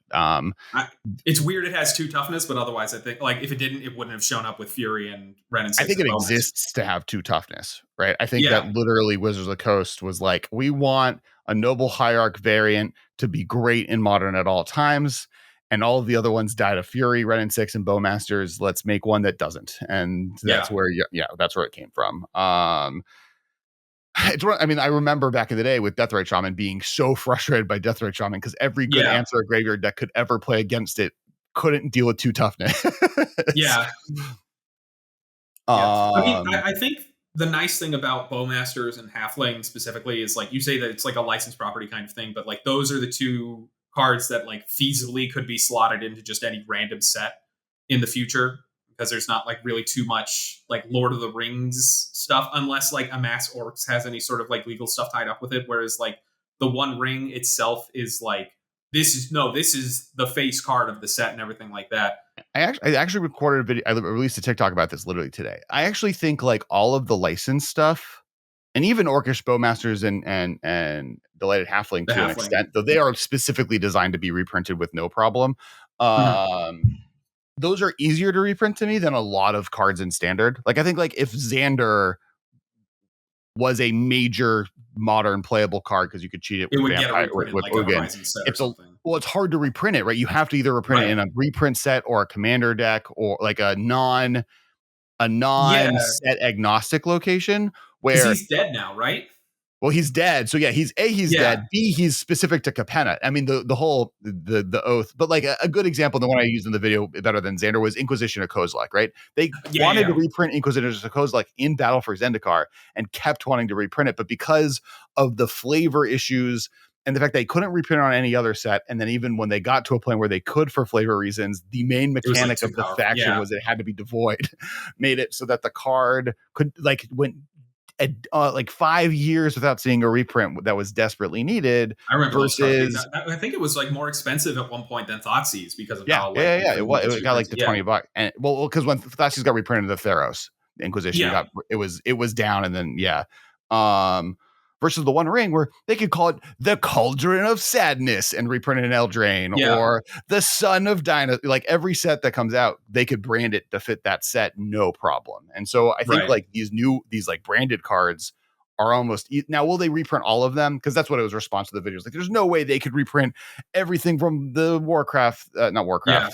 It's weird it has 2 toughness, but otherwise I think like if it didn't, it wouldn't have shown up with Fury and Ren and I 6 think and it Bowmasters. exists to have 2 toughness, right? I think that Yeah. literally Wizards of the Coast was like, we want a Noble Hierarch variant to be great in Modern at all times, and all of the other ones died of Fury, Ren and 6, and Bowmasters. Let's make one that doesn't, and that's Yeah. where that's where it came from. I mean, I remember back in the day with Deathrite Shaman being so frustrated by Deathrite Shaman because every good Yeah. answer graveyard deck could ever play against it couldn't deal with 2 toughness. Yeah. Yeah. I mean, I think the nice thing about Bowmasters and Halfling specifically is like you say that it's like a licensed property kind of thing, but like those are the 2 cards that like feasibly could be slotted into just any random set in the future because there's not like really too much like Lord of the Rings stuff unless like Amass Orcs has any sort of like legal stuff tied up with it. Whereas like the One Ring itself is like this is the face card of the set and everything like that. I actually recorded a video. I released a TikTok about this literally today. I actually think like all of the license stuff, and even Orcish Bowmasters and Delighted Halfling The to an Halfling. extent, though they are specifically designed to be reprinted with no problem. Those are easier to reprint to me than a lot of cards in Standard. Like I think like if Xander was a major modern playable card because you could cheat it It with would get a Vampire reprint in with like a Ugin. Horizon set or something. It's hard to reprint it, right? You have to either reprint it in a reprint set or a commander deck or like a non set agnostic location Because where he's dead now, right? well, he's dead. So yeah, he's dead. B, he's specific to Capenna. I mean, the whole the oath, but like a good example, the one I used in the video better than Xander was Inquisition of Kozilek, right? They wanted to reprint Inquisition of Kozilek in Battle for Zendikar and kept wanting to reprint it, but because of the flavor issues and the fact they couldn't reprint it on any other set, and then even when they got to a point where they could for flavor reasons, the main mechanic of the faction was it had to be devoid, made it so that the card could like went like 5 years without seeing a reprint that was desperately needed. I remember versus, I think it was like more expensive at one point than Thoughtseize because of how it got like the $20, and well, because when Thoughtseize got reprinted, the Theros Inquisition got it was down, and then versus the One Ring where they could call it the Cauldron of Sadness and reprint it in Eldraine or the Son of Dynasty. Like every set that comes out, they could brand it to fit that set, no problem. And so I think like these like branded cards are almost now. Will they reprint all of them? Because that's what it was response to the videos. Like, there's no way they could reprint everything from the Warhammer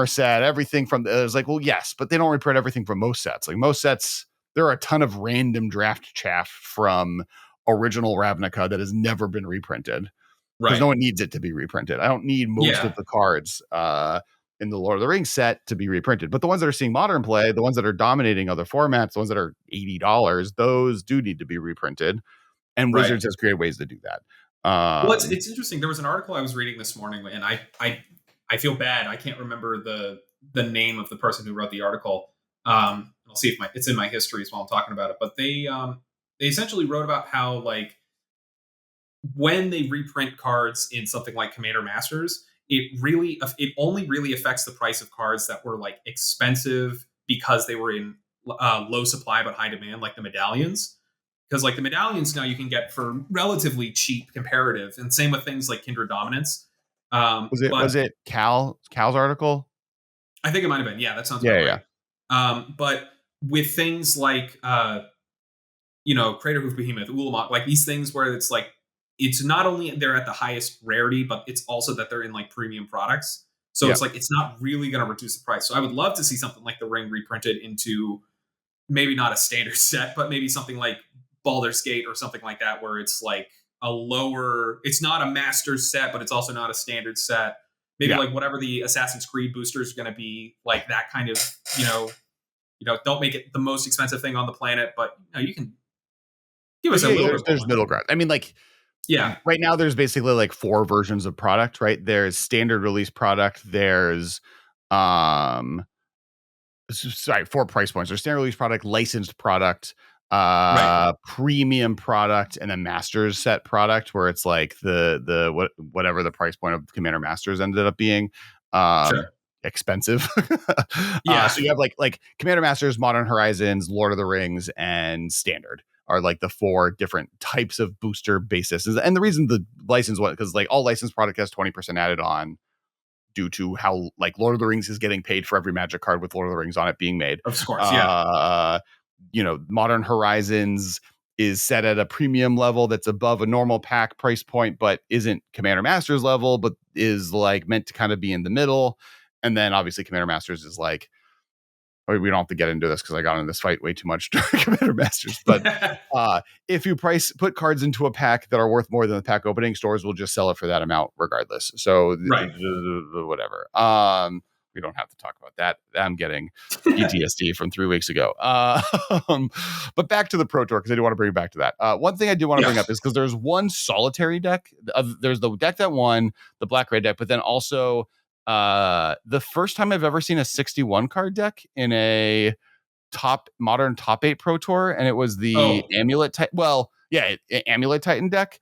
set, everything from it was like, well, yes, but they don't reprint everything from most sets. Like most sets, there are a ton of random draft chaff from original Ravnica that has never been reprinted because no one needs it to be reprinted. I don't need most of the cards in the Lord of the Rings set to be reprinted, but the ones that are seeing modern play, the ones that are dominating other formats, the ones that are $80, those do need to be reprinted, and Wizards has created ways to do that. Well, it's interesting. There was an article I was reading this morning, and I feel bad. I can't remember the name of the person who wrote the article. I'll see if it's in my histories while I'm talking about it. But they essentially wrote about how like when they reprint cards in something like Commander Masters, it only really affects the price of cards that were like expensive because they were in low supply but high demand, like the medallions. Because like the medallions now you can get for relatively cheap comparative, and same with things like Kindred Dominance. Was it Cal's article? I think it might have been. Yeah, that sounds right. But with things like Craterhoof Behemoth, Ulamog, like these things where it's like it's not only they're at the highest rarity, but it's also that they're in like premium products. So Yeah. it's like it's not really going to reduce the price. So I would love to see something like the ring reprinted into maybe not a standard set, but maybe something like Baldur's Gate or something like that, where it's like a lower. It's not a master set, but it's also not a standard set. Maybe like whatever the Assassin's Creed booster is going to be, like that kind of, don't make it the most expensive thing on the planet, but you can give us a little bit. There's middle ground. I mean, like, yeah, right now there's basically like 4 versions of product, right? There's standard release product. There's 4 price points. There's standard release product, licensed product, right. premium product, and a masters set product where it's like whatever the price point of Commander Masters ended up being. Sure. Expensive. Yeah. So you have like Commander Masters, Modern Horizons, Lord of the Rings, and Standard are like the 4 different types of booster bases. And the reason the license was because like all licensed product has 20% added on due to how like Lord of the Rings is getting paid for every Magic card with Lord of the Rings on it being made. Of course, yeah. Modern Horizons is set at a premium level that's above a normal pack price point, but isn't Commander Masters level, but is like meant to kind of be in the middle. And then obviously Commander Masters is like, we don't have to get into this because I got into this fight way too much during Commander Masters. But if you put cards into a pack that are worth more than the pack opening, stores will just sell it for that amount regardless. So right. Whatever. We don't have to talk about that. I'm getting PTSD from 3 weeks ago. But back to the Pro Tour, because I do want to bring it back to that. One thing I do want to bring up is because there's one solitary deck. There's the deck that won, the black-red deck, but then also the first time I've ever seen a 61 card deck in a modern top 8 Pro Tour, and it was the Amulet Titan. Well, yeah, Amulet Titan deck.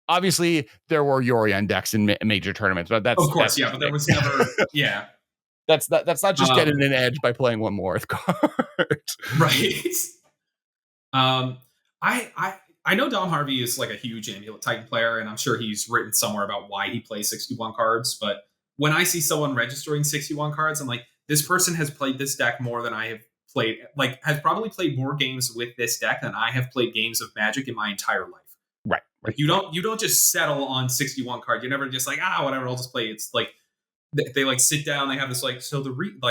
Obviously there were Yorion decks in major tournaments, but that's of course, but there was never. Yeah, that's not just getting an edge by playing one more card, right? I know Dom Harvey is like a huge Amulet Titan player, and I'm sure he's written somewhere about why he plays 61 cards. But when I see someone registering 61 cards, I'm like, this person has played this deck more than I have played. Like, has probably played more games with this deck than I have played games of Magic in my entire life. Right. Like, you don't just settle on 61 cards. You're never just like, whatever, I'll just play. It's like they like sit down. They have this like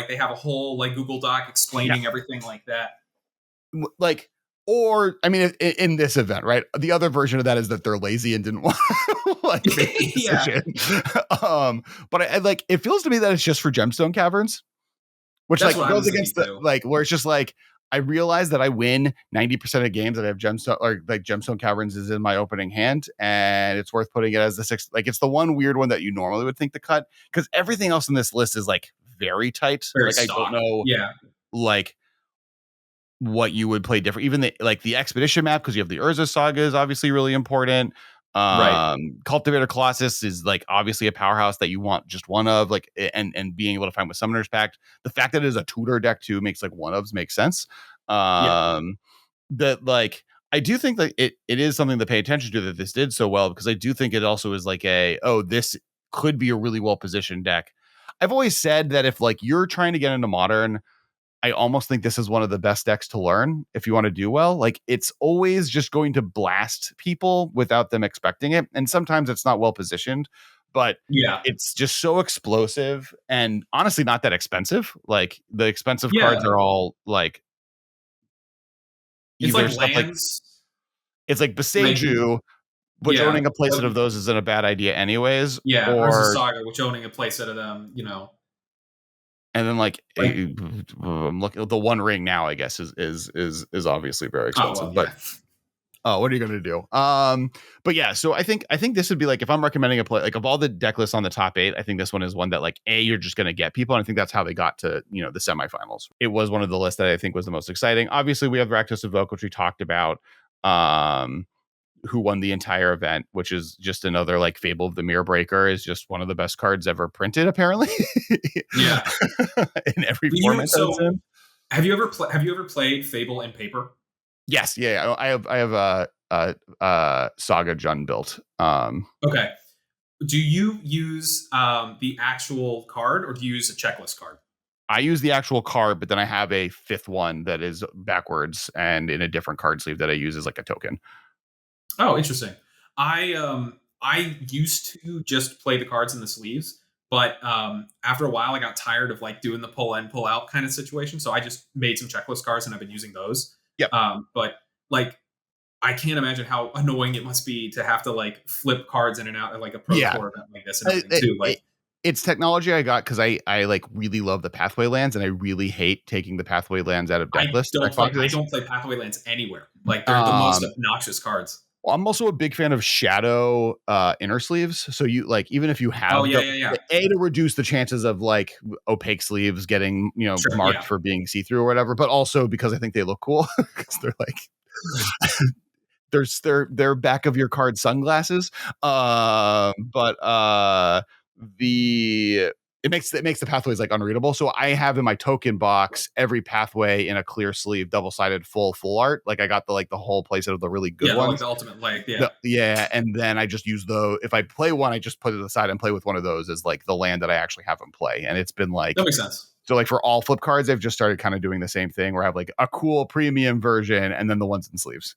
they have a whole like Google Doc explaining everything like that. Like. Or, I mean, in this event, right? The other version of that is that they're lazy and didn't want to like make the decision. But I like, it feels to me that it's just for Gemstone Caverns, which that's like goes against the like where it's just like I realize that I win 90% of games that I have Gemstone Caverns is in my opening hand, and it's worth putting it as the 6th. Like it's the one weird one that you normally would think to cut because everything else in this list is like very tight. Very like stock. I don't know, like what you would play different. Even the expedition map, because you have the Urza Saga is obviously really important. Right. Cultivator Colossus is like obviously a powerhouse that you want just one of, like, and being able to find with Summoner's Pact. The fact that it is a tutor deck too makes like one ofs make sense. That like I do think that it is something to pay attention to that this did so well, because I do think it also is like this could be a really well positioned deck. I've always said that if like you're trying to get into Modern, I almost think this is one of the best decks to learn if you want to do well. Like it's always just going to blast people without them expecting it. And sometimes it's not well positioned, but it's just so explosive and honestly not that expensive. Like the expensive cards are all like it's like lands. It's like Beseiju, which owning a playset of those isn't a bad idea anyways. Yeah, or Urza Saga, which owning a playset of them, And then I'm looking, the One Ring now, I guess, is obviously very expensive. What are you gonna do? But yeah, so I think this would be like if I'm recommending a play, like of all the deck lists on the top 8, I think this one is one that like you're just gonna get people, and I think that's how they got to the semifinals. It was one of the lists that I think was the most exciting. Obviously, we have Rakdos Evoke, which we talked about. Who won the entire event, which is just another like Fable of the Mirror Breaker is just one of the best cards ever printed, apparently. In every format. So have you ever played Fable in paper? Yes. Yeah. I have a Saga Jund built. Okay. Do you use the actual card, or do you use a checklist card? I use the actual card, but then I have a 5th one that is backwards and in a different card sleeve that I use as like a token. Oh, interesting. I used to just play the cards in the sleeves, but after a while I got tired of like doing the pull in, pull out kind of situation. So I just made some checklist cards and I've been using those. Yep. But like I can't imagine how annoying it must be to have to like flip cards in and out at like a pro Yeah. tour event like this and everything too. Like It's technology I got because I like really love the pathway lands, and I really hate taking the pathway lands out of deck I boxes. don't play pathway lands anywhere. Like they're the most obnoxious cards. Well, I'm also a big fan of shadow inner sleeves. So you like, even if you Oh have yeah. to reduce the chances of like opaque sleeves getting, Sure, marked yeah. for being see-through or whatever, but also because I think they look cool because they're like they're back of your card sunglasses. But the it makes the pathways like unreadable. So I have in my token box every pathway in a clear sleeve, double-sided full art. Like I got the whole playset of the really good Yeah, ones. the ultimate like, yeah. And then I just use if I play one, I just put it aside and play with one of those as like the land that I actually have them play. And it's been like, that makes sense. So like for all flip cards, I've just started kind of doing the same thing where I have like a cool premium version and then the ones in sleeves.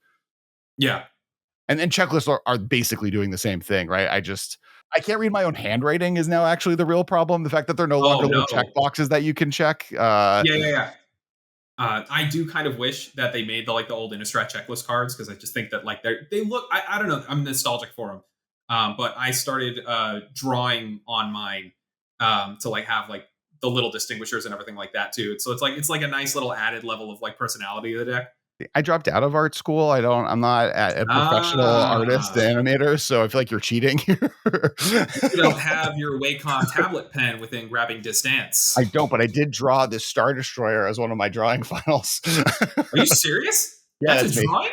Yeah. And then checklists are basically doing the same thing, right? I can't read my own handwriting is now actually the real problem. The fact that they're no longer little check boxes that you can check. Yeah. I do kind of wish that they made the old Innistrad checklist cards because I just think that like they look. I don't know. I'm nostalgic for them, but I started drawing on mine to like have like the little distinguishers and everything like that too. So it's like a nice little added level of like personality of the deck. I dropped out of art school. I'm not a professional artist animator, so I feel like you're cheating here. You don't have your Wacom tablet pen within grabbing distance. I don't, but I did draw this Star Destroyer as one of my drawing finals. Are you serious? Yeah, that's a drawing?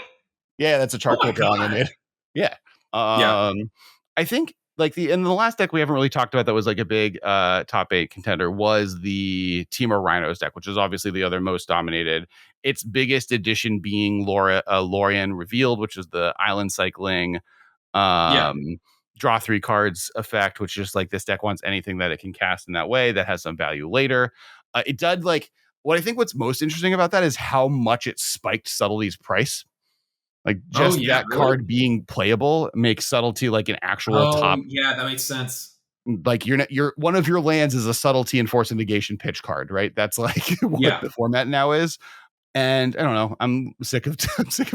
Yeah, that's a charcoal drawing I made. Yeah. I think like in the last deck we haven't really talked about that was like a big top 8 contender was the Team of Rhinos deck, which is obviously the other most dominated. Its biggest addition being Lorien Revealed, which is the island cycling draw 3 cards effect, which is like this deck wants anything that it can cast in that way that has some value later. It did like what I think what's most interesting about that is how much it spiked Subtlety's price. Like just that really? Card being playable makes Subtlety like an actual top. Yeah, that makes sense. Like you're one of your lands is a Subtlety and Force of Negation pitch card, right? That's like what the format now is. And I don't know. I'm sick of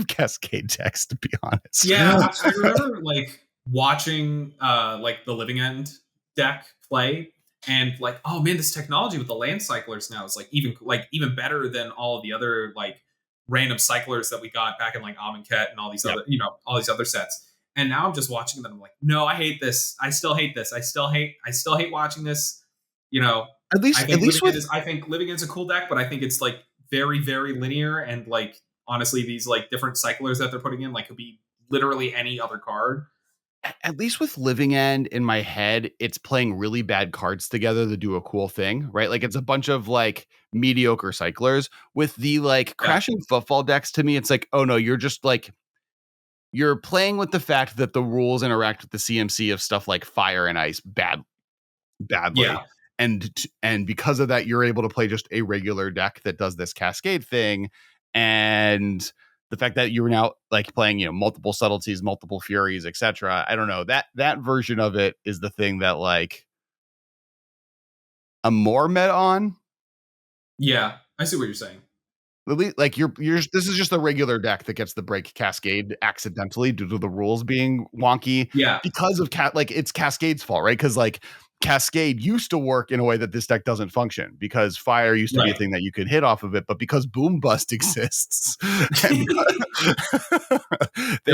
Cascade decks, to be honest. Yeah, I remember like watching like the Living End deck play, and like, oh man, this technology with the land cyclers now is like even better than all of the other like random cyclers that we got back in like Amonkhet and all these other all these other sets. And now I'm just watching them. I'm like, no, I hate this. I still hate this. I still hate watching this. At least I think Living End's a cool deck, but I think it's like very, very linear, and like honestly, these like different cyclers that they're putting in like could be literally any other card. At least with Living End in my head, it's playing really bad cards together to do a cool thing, right? Like it's a bunch of like mediocre cyclers. With the like crashing footfall decks, to me, it's like, oh no, you're just like you're playing with the fact that the rules interact with the CMC of stuff like fire and ice badly. Yeah. And because of that, you're able to play just a regular deck that does this cascade thing. And the fact that you were now like playing, multiple subtleties, multiple furies, etc. I don't know, that version of it is the thing that like I'm more met on. Yeah, I see what you're saying. Like you're this is just a regular deck that gets the break cascade accidentally due to the rules being wonky. Yeah, because of it's Cascade's fault, right? Because like Cascade used to work in a way that this deck doesn't function because fire used to be a thing that you could hit off of it, but because Boom Bust exists, they're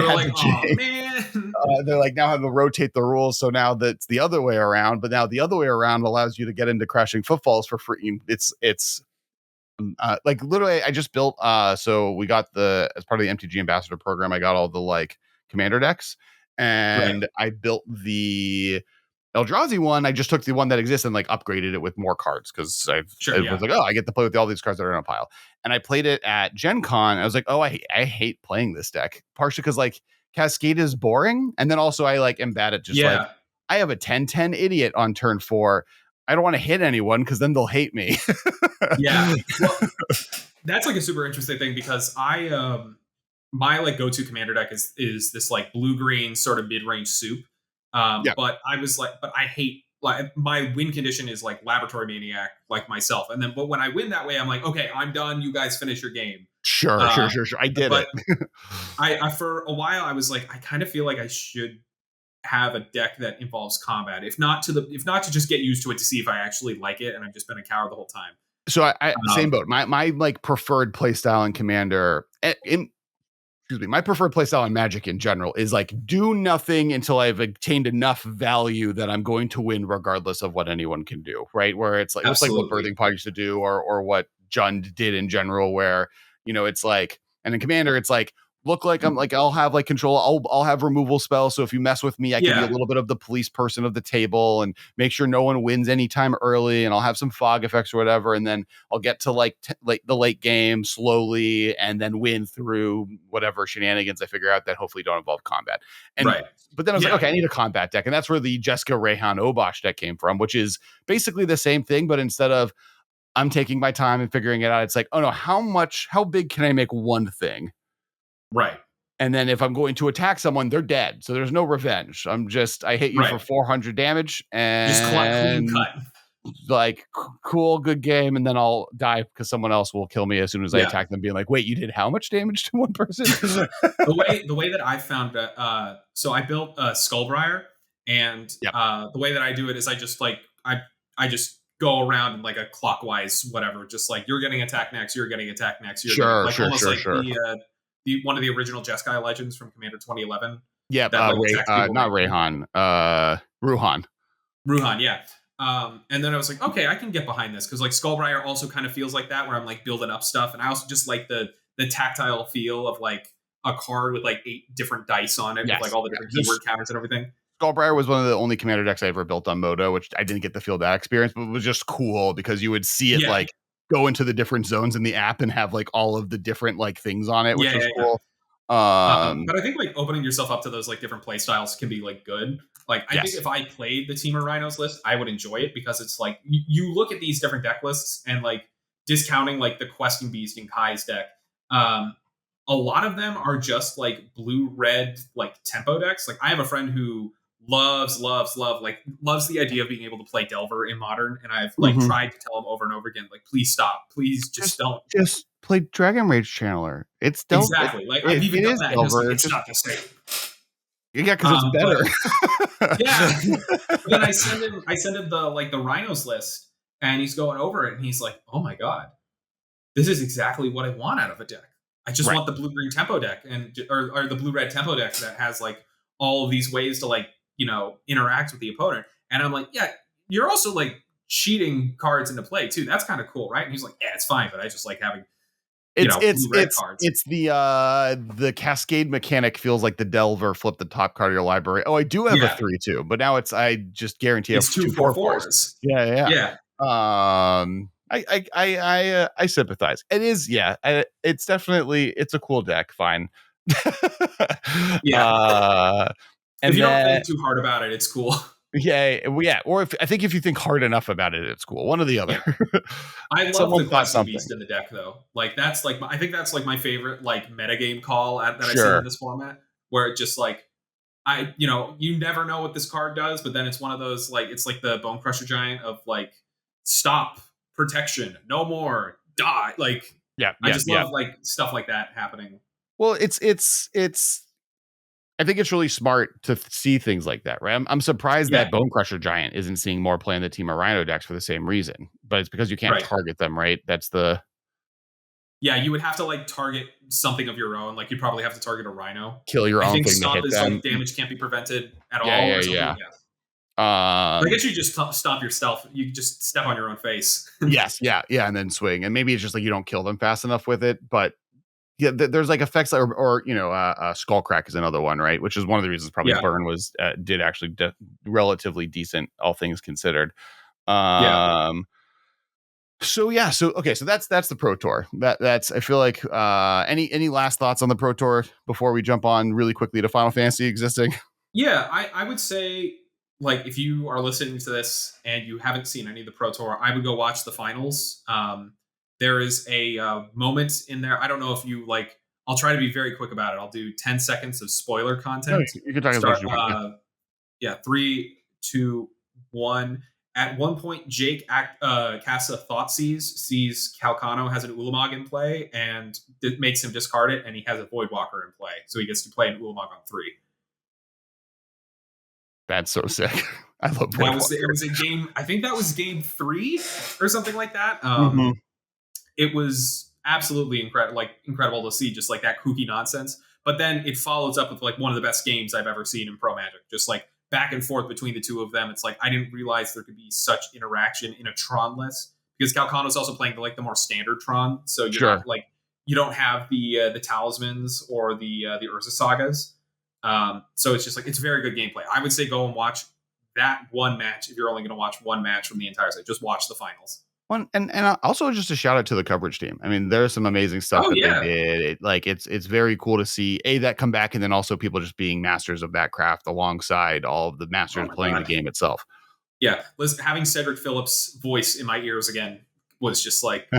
like, oh man, they're like now have to rotate the rules, so now that's the other way around. But now the other way around allows you to get into crashing footfalls for free. It's like literally, I just built. So we got as part of the MTG Ambassador program, I got all the like commander decks, and I built the Eldrazi one. I just took the one that exists and like upgraded it with more cards because I was like, oh, I get to play with all these cards that are in a pile. And I played it at Gen Con. I was like, oh, I hate playing this deck, partially because like Cascade is boring, and then also I like am bad at just like I have a 10/10 idiot on turn 4. I don't want to hit anyone because then they'll hate me. Yeah. Well, that's like a super interesting thing because I my like go-to commander deck is this like blue-green sort of mid-range soup. But I was like, but I hate like my win condition is like laboratory maniac like myself. And then but when I win that way, I'm like, okay, I'm done. You guys finish your game. Sure. Uh, I did but it. I for a while I was like, I kind of feel like I should have a deck that involves combat, if not to just get used to it to see if I actually like it, and I've just been a coward the whole time. So I same Um, boat. My like preferred playstyle in Commander in excuse me, my preferred playstyle in Magic in general is like do nothing until I've attained enough value that I'm going to win regardless of what anyone can do, right? Where it's like what Absolutely. Birthing Pod used to do or what Jund did in general, where it's like, and in Commander it's like look like I'm like I'll have like control, I'll have removal spells, so if you mess with me I can be a Yeah. little bit of the police person of the table and make sure no one wins anytime early, and I'll have some fog effects or whatever, and then I'll get to like the late game slowly and then win through whatever shenanigans I figure out that hopefully don't involve combat. And Right. but then I was Yeah. like, okay, I need a combat deck, and that's where the Jessica Rayhan Obosh deck came from, which is basically the same thing, but instead of I'm taking my time and figuring it out, it's like, oh no, how big can I make one thing? Right. And then if I'm going to attack someone, they're dead. So there's no revenge. I hit you for Right. 400 damage Just clean and cut. like cool, good game. And then I'll die because someone else will kill me as soon as I Yeah. attack them, being like, wait, you did how much damage to one person? The way that I found so I built a Skullbriar, and Yep. the way that I do it is I just like I just go around in like a clockwise whatever, just like you're getting attacked next, you're getting attacked next, you're getting, like almost like the one of the original Jeskai legends from Commander 2011. Yep. That like attacks people not right. Rayhan, Ruhan. Ruhan, yeah. And then I was like, okay, I can get behind this because like Skullbriar also kind of feels like that, where I'm like building up stuff, and I also just like the tactile feel of like a card with like 8 different dice on it, Yes. with like all the different keyword counters and everything. Skullbriar was one of the only commander decks I ever built on Moto, which I didn't get to feel that experience, but it was just cool because you would see it like go into the different zones in the app and have like all of the different like things on it, which was cool. But I think like opening yourself up to those like different play styles can be like good. Like I think if I played the Team of Rhinos list, I would enjoy it because it's like you look at these different deck lists and like discounting like the Questing Beast in Kai's deck. A lot of them are just like blue red like tempo decks. Like I have a friend who loves the idea of being able to play Delver in Modern, and I've like tried to tell him over and over again, like please stop, please just don't. Just play Dragon Rage Channeler. It's Delver. Exactly. Like I've even done that. Delver. It's not the same. Yeah, because it's better. Yeah. Then I send him the Rhinos list, and he's going over it, and he's like, "Oh my god, this is exactly what I want out of a deck. I just want the blue green tempo deck or the blue red tempo deck that has like all of these ways to like interact with the opponent." And I'm like, "Yeah, you're also like cheating cards into play too. That's kind of cool, right?" And he's like, "Yeah, it's fine, but I just like having." It's the cascade mechanic feels like the Delver flip the top card of your library. Oh, I do have a 3/2, but now I just guarantee it's 2 4/4s. Yeah. I sympathize. It is, it's definitely it's a cool deck. Fine. And if you don't think too hard about it, it's cool. Yeah. Or if you think hard enough about it, it's cool. One or the other. I love the Questing Beast in the deck, though. Like that's like I think that's like my favorite like metagame call that I've seen in this format, where it just like you never know what this card does, but then it's one of those like it's like the Bone Crusher Giant of like stop, protection, no more, die. Like I just love like stuff like that happening. Well, it's I think it's really smart to see things like that, right? I'm surprised that Bone Crusher Giant isn't seeing more play in the Team of Rhino decks for the same reason, but it's because you can't target them, right? That's the you would have to like target something of your own. Like you'd probably have to target a Rhino, kill your own thing. Stomp to hit is them. like damage can't be prevented at all. I guess you just stomp your stealth. You just step on your own face. Yes, and then swing, and maybe it's just like you don't kill them fast enough with it, but. Yeah, there's like effects or Skullcrack is another one, right? Which is one of the reasons probably Burn was did actually relatively decent, all things considered. So that's the Pro Tour. That's I feel like any last thoughts on the Pro Tour before we jump on really quickly to Final Fantasy existing? Yeah, I would say like if you are listening to this and you haven't seen any of the Pro Tour, I would go watch the finals. There is a moment in there. I don't know if you like I'll try to be very quick about it. I'll do 10 seconds of spoiler No, content. you can talk as much Start. as you want. Yeah, 3, 2, 1. At one point, Jake casts a Thought sees Calcano has an Ulamog in play, and makes him discard it, and he has a Voidwalker in play. So he gets to play an Ulamog on 3. That's so sick. I love Voidwalker. It was a game, I think that was game 3 or something like that. It was absolutely incredible to see just like that kooky nonsense. But then it follows up with like one of the best games I've ever seen in Pro Magic. Just like back and forth between the two of them. It's like I didn't realize there could be such interaction in a Tron list, because Calcano's also playing the more standard Tron, so you're not like, you don't have the talismans or the Urza sagas. So it's just like, it's very good gameplay. I would say go and watch that one match if you're only going to watch one match from the entire set. Just watch the finals. One and also just a shout out to the coverage team. I mean, there's some amazing stuff they did. It's very cool to see that come back, and then also people just being masters of that craft alongside all of the masters playing the game itself. Yeah, having Cedric Phillips' voice in my ears again was just like,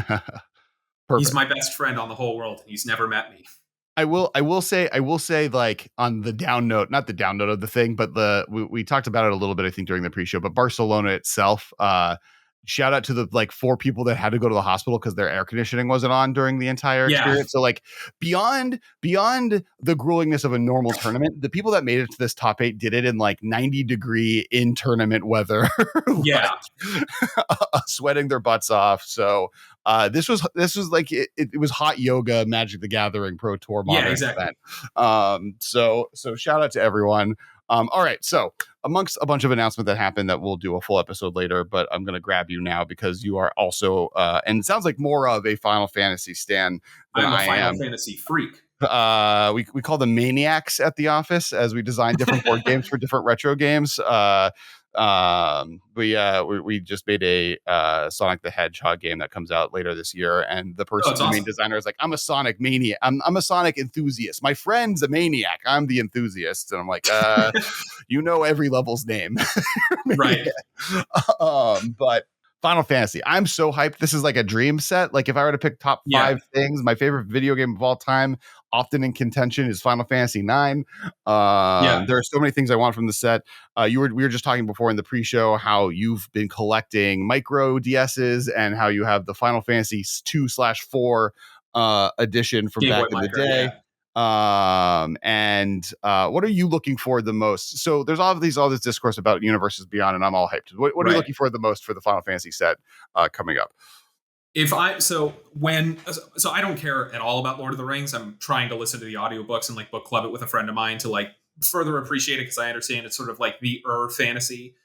he's my best friend on the whole world. He's never met me. I will say, like, on the down note, not the down note of the thing, but we talked about it a little bit, I think, during the pre-show, but Barcelona itself, shout out to the 4 people that had to go to the hospital because their air conditioning wasn't on during the entire experience. So like beyond the gruelingness of a normal tournament, the people that made it to this top 8 did it in like 90-degree in tournament weather. Sweating their butts off. So this was like it was hot yoga, Magic the Gathering Pro Tour modern event. So shout out to everyone. All right, so amongst a bunch of announcements that happened that we'll do a full episode later, but I'm going to grab you now because you are also, and it sounds like more of a Final Fantasy stan than I'm a Final Fantasy freak. We call them maniacs at the office as we design different board games for different retro games. We just made a Sonic the Hedgehog game that comes out later this year, and the main designer is like, I'm a Sonic maniac. I'm a Sonic enthusiast. My friend's a maniac. I'm the enthusiast, and I'm like, you know every level's name, right? But Final Fantasy, I'm so hyped. This is like a dream set. Like if I were to pick top 5 things, my favorite video game of all time, often in contention, is Final Fantasy 9. There are so many things I want from the set. We were just talking before in the pre-show how you've been collecting micro DSs and how you have the Final Fantasy 2/4 edition from back in the day. And what are you looking for the most? So there's all this discourse about Universes Beyond, and I'm all hyped. What are you looking for the most for the Final Fantasy set coming up? I don't care at all about Lord of the Rings. I'm trying to listen to the audiobooks and like book club it with a friend of mine to like further appreciate it, because I understand it's sort of like the fantasy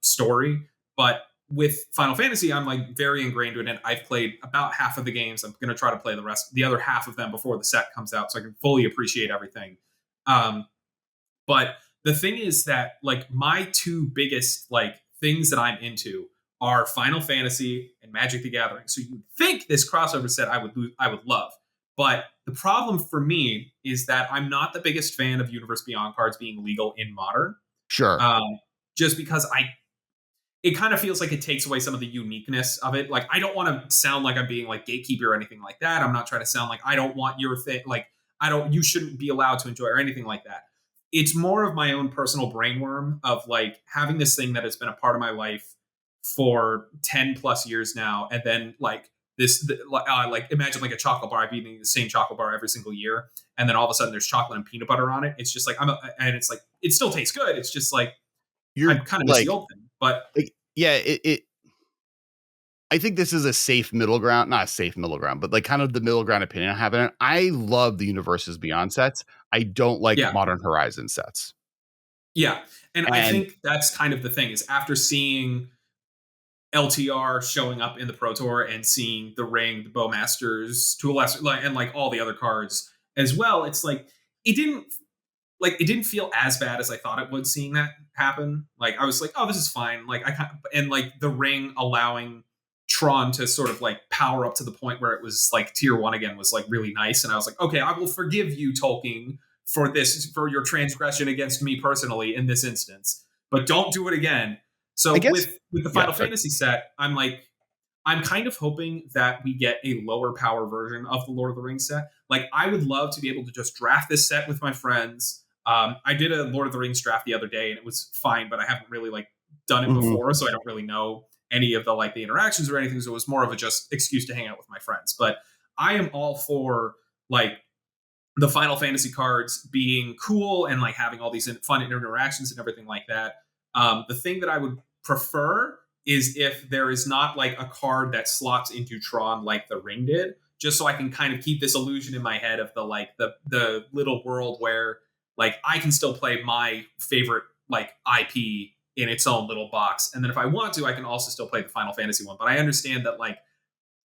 story. But with Final Fantasy, I'm like very ingrained in it. I've played about half of the games. I'm going to try to play the other half of them before the set comes out, so I can fully appreciate everything. But the thing is that like my 2 biggest like things that I'm into are Final Fantasy and Magic the Gathering. So you'd think this crossover set I would love. But the problem for me is that I'm not the biggest fan of Universe Beyond cards being legal in Modern. Sure. Just because it kind of feels like it takes away some of the uniqueness of it. Like, I don't want to sound like I'm being like gatekeeper or anything like that. I'm not trying to sound like I don't want your thing. Like, you shouldn't be allowed to enjoy or anything like that. It's more of my own personal brainworm of like having this thing that has been a part of my life for 10 plus years now. And then like like imagine like a chocolate bar. I've eaten the same chocolate bar every single year. And then all of a sudden there's chocolate and peanut butter on it. It's just like, and it's like, it still tastes good. It's just like, I'm kind of miss the old thing, but I think this is a safe middle ground, not a safe middle ground, but like kind of the middle ground opinion I have in it. I love the Universes Beyond sets. I don't like Modern Horizon sets. Yeah. And I think that's kind of the thing is after seeing LTR showing up in the Pro Tour and seeing the Ring, the Bowmasters to a lesser, and like all the other cards as well, it's like, it didn't feel as bad as I thought it would seeing that happen. Like I was like, oh, this is fine. Like and like the Ring allowing Tron to sort of like power up to the point where it was like tier 1 again was like really nice. And I was like, okay, I will forgive you, Tolkien, for your transgression against me personally in this instance, but don't do it again. So with the Final Fantasy set, I'm like, I'm kind of hoping that we get a lower power version of the Lord of the Rings set. Like, I would love to be able to just draft this set with my friends. I did a Lord of the Rings draft the other day, and it was fine, but I haven't really like done it before, so I don't really know any of the like the interactions or anything. So it was more of a just excuse to hang out with my friends. But I am all for like the Final Fantasy cards being cool and like having all these fun interactions and everything like that. The thing that I would prefer is if there is not like a card that slots into Tron like the ring did, just so I can kind of keep this illusion in my head of the like the little world where like I can still play my favorite like IP in its own little box. And then if I want to, I can also still play the Final Fantasy one. But I understand that like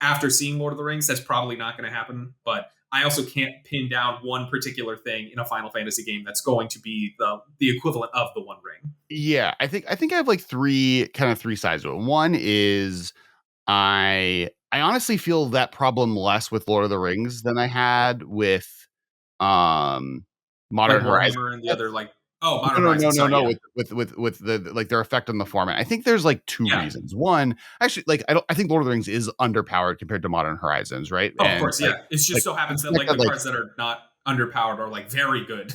after seeing Lord of the Rings, that's probably not going to happen. But I also can't pin down one particular thing in a Final Fantasy game that's going to be the equivalent of the One Ring. Yeah, I think I have like three sides to it. One is I honestly feel that problem less with Lord of the Rings than I had with Modern Like Horizons. Warhammer and the other like Modern Horizons. No. Yeah. With the like their effect on the format. I think there's like two reasons. One, actually, like I think Lord of the Rings is underpowered compared to Modern Horizons, right? Oh, of course, like, yeah. It's just like, so happens that like the cards that are not underpowered are like very good.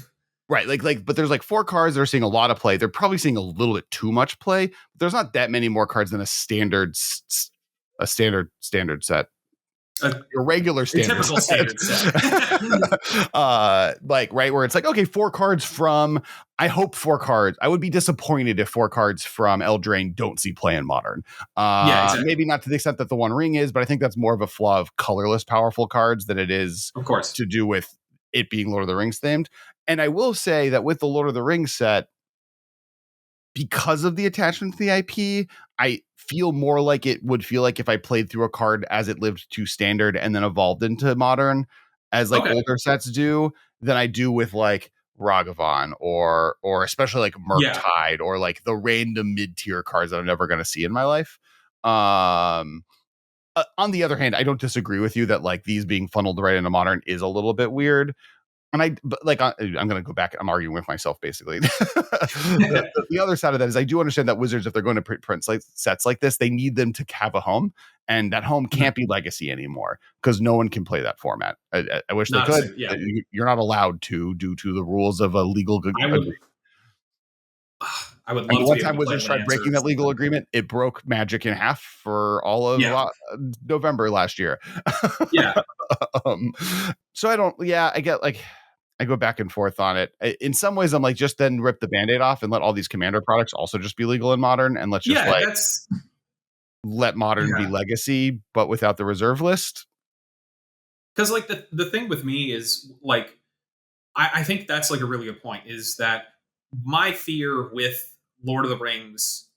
Right, but there's like 4 cards that are seeing a lot of play. They're probably seeing a little bit too much play. There's not that many more cards than a standard set. Your regular standard typical standard set. like right where it's like, okay, 4 cards from I hope 4 cards. I would be disappointed if 4 cards from Eldraine don't see play in Modern. Yeah, exactly. Maybe not to the extent that the One Ring is, but I think that's more of a flaw of colorless powerful cards than it is, of course, to do with it being Lord of the Rings themed. And I will say that with the Lord of the Rings set, because of the attachment to the IP, I feel more like it would feel like if I played through a card as it lived to standard and then evolved into Modern, as like older sets do, than I do with like Ragavan or especially like Murktide or like the random mid-tier cards that I'm never going to see in my life. On the other hand, I don't disagree with you that like these being funneled right into Modern is a little bit weird. And I'm going to go back. I'm arguing with myself, basically. The other side of that is I do understand that Wizards, if they're going to print sets like this, they need them to have a home. And that home can't be Legacy anymore because no one can play that format. I wish they could. You're not allowed to due to the rules of a legal agreement. I would love to one time Wizards tried breaking that legal agreement. It broke Magic in half for all of November last year. Yeah. So I get like, I go back and forth on it. In some ways, I'm like, just then rip the Band-Aid off and let all these Commander products also just be legal in Modern, and let's just let Modern be Legacy, but without the reserve list. Because like the thing with me is like, I think that's like a really good point, is that my fear with Lord of the Rings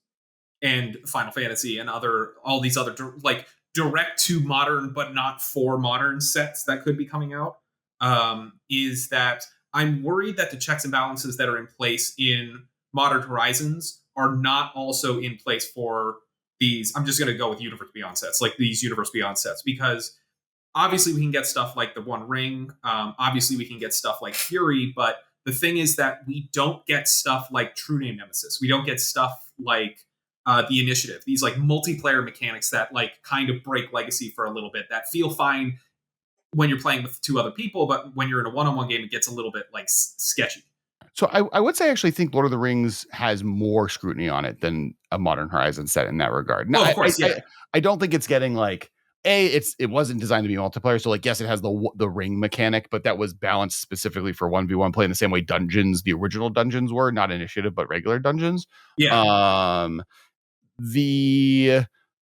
and Final Fantasy and all these other like direct to Modern but not for Modern sets that could be coming out, is that I'm worried that the checks and balances that are in place in Modern Horizons are not also in place for these. I'm just going to go with Universe Beyond sets, like these Universe Beyond sets, because obviously we can get stuff like the One Ring. Obviously we can get stuff like Fury, but the thing is that we don't get stuff like True Name Nemesis. We don't get stuff like the Initiative. These like multiplayer mechanics that like kind of break Legacy for a little bit, that feel fine when you're playing with 2 other people, but when you're in a one-on-one game, it gets a little bit like sketchy. So I would say I actually think Lord of the Rings has more scrutiny on it than a Modern Horizon set in that regard. Now, of course, I don't think it's getting like it wasn't designed to be multiplayer. So like, yes, it has the ring mechanic, but that was balanced specifically for 1v1 play in the same way the original dungeons were, not Initiative, but regular dungeons. Yeah. The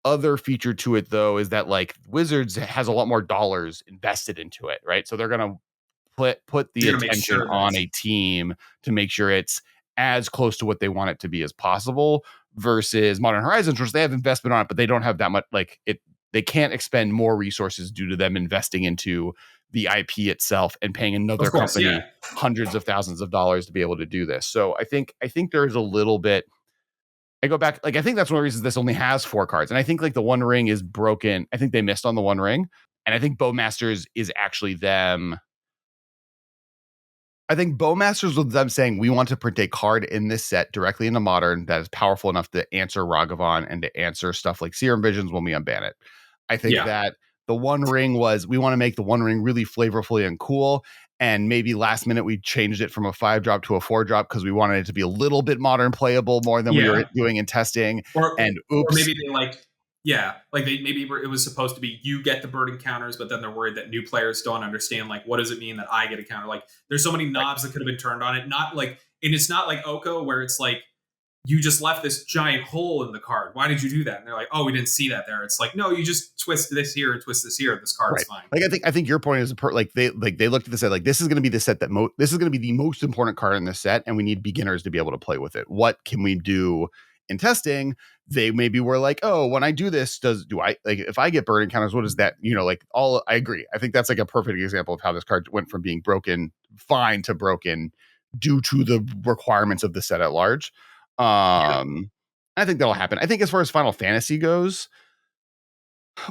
other feature to it though is that like Wizards has a lot more dollars invested into it, right? So they're gonna put the attention on a team to make sure it's as close to what they want it to be as possible, versus Modern Horizons, which they have investment on it, but they don't have that much like it. They can't expend more resources due to them investing into the IP itself and paying another company hundreds of thousands of dollars to be able to do this. So I think there's a little bit. I go back, like I think that's one of the reasons this only has 4 cards, and I think like the One Ring is broken. I think they missed on the One Ring, and I think Bowmasters is actually them I think Bowmasters with them saying we want to print a card in this set directly into Modern that is powerful enough to answer Ragavan and to answer stuff like Serum Visions when we unban it. I think that the One Ring was, we want to make the One Ring really flavorfully and cool. And maybe last minute we changed it from a 5-drop to a 4-drop because we wanted it to be a little bit modern playable more than we were doing in testing. Or oops. maybe they it was supposed to be you get the bird encounters, but then they're worried that new players don't understand, like, what does it mean that I get a counter? Like, there's so many knobs that could have been turned on it. Not like, and it's not like Oko where it's like, you just left this giant hole in the card. Why did you do that? And they're like, oh, we didn't see that there. It's like, no, you just twist this here and twist this here. This card's fine. Like, I think your point is they looked at the set like, this is going to be the set that this is going to be the most important card in this set, and we need beginners to be able to play with it. What can we do in testing? They maybe were like, oh, when I do this, if I get bird encounters, what is that? I agree. I think that's like a perfect example of how this card went from being broken fine to broken due to the requirements of the set at large. I think that'll happen. I think as far as Final Fantasy goes,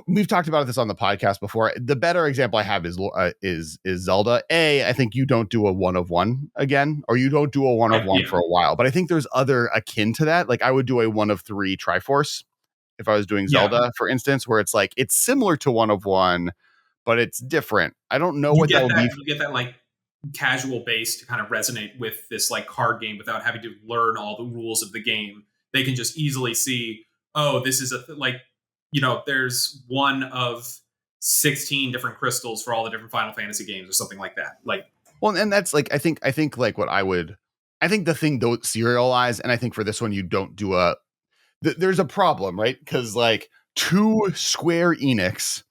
we've talked about this on the podcast before. The better example I have is Zelda. I think you don't do a 1-of-1 again, or you don't do a 1-of-1 for a while. But I think there's other akin to that. Like, I would do a 1-of-3 Triforce if I was doing Zelda, for instance, where it's like, it's similar to 1-of-1, but it's different. I don't know what that would be. You get that like casual base to kind of resonate with this like card game without having to learn all the rules of the game. They can just easily see, oh, this is there's one of 16 different crystals for all the different Final Fantasy games or something like that. Like, well, and that's like, I think like I think the thing don't serialize. And I think for this one, you don't do there's a problem, right? Because like to Square Enix,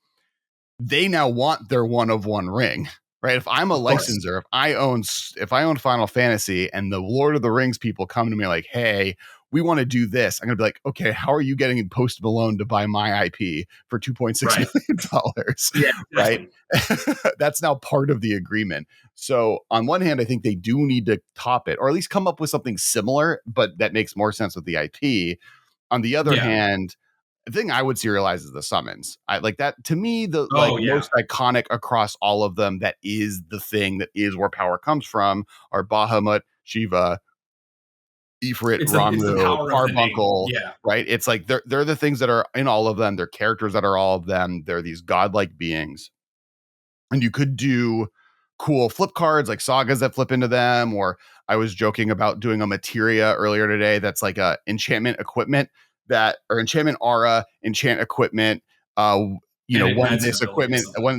they now want their 1-of-1 ring, right? If I'm a licensor, if I own Final Fantasy and the Lord of the Rings people come to me like, hey, we want to do this, I'm going to be like, okay, how are you getting Post Malone to buy my IP for $2.6 million? Right? That's now part of the agreement. So on one hand, I think they do need to top it, or at least come up with something similar, but that makes more sense with the IP. On the other hand, the thing I would serialize is the summons. I like that. To me, the most iconic across all of them, that is the thing that is where power comes from, are Bahamut, Shiva, Ifrit, Ramu, Carbuncle, right? It's like they're the things that are in all of them. They're characters that are all of them. They're these godlike beings. And you could do cool flip cards like sagas that flip into them, or I was joking about doing a materia earlier today that's like a enchantment equipment or enchantment aura, enchant equipment. When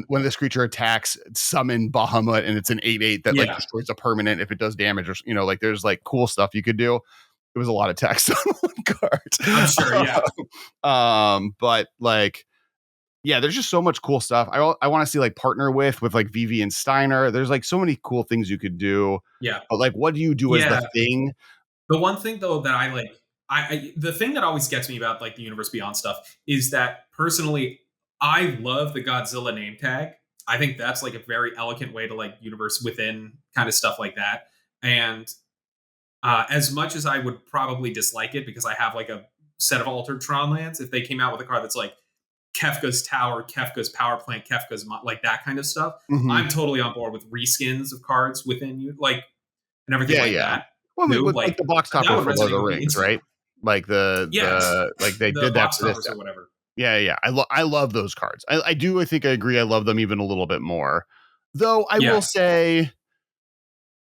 this creature attacks, summon Bahamut, and it's an 8/8 that like destroys a permanent if it does damage, or like there's like cool stuff you could do. It was a lot of text on one card. I'm sure, but like, there's just so much cool stuff. I want to see like partner with like Vivi and Steiner. There's like so many cool things you could do. Yeah. But like, what do you do as the thing? The one thing though that I like, the thing that always gets me about like the Universe Beyond stuff is that personally, I love the Godzilla name tag. I think that's like a very elegant way to like Universe Within kind of stuff like that. And as much as I would probably dislike it because I have like a set of altered Tron lands, if they came out with a card that's like Kefka's Tower, Kefka's Power Plant, Kefka's like that kind of stuff, I'm totally on board with reskins of cards within you, like, and everything that. Well, with like the box topper for Lord of the Rings, right? Like they did that for this or whatever. Yeah. I love those cards. I think I agree. I love them even a little bit more. Though I will say,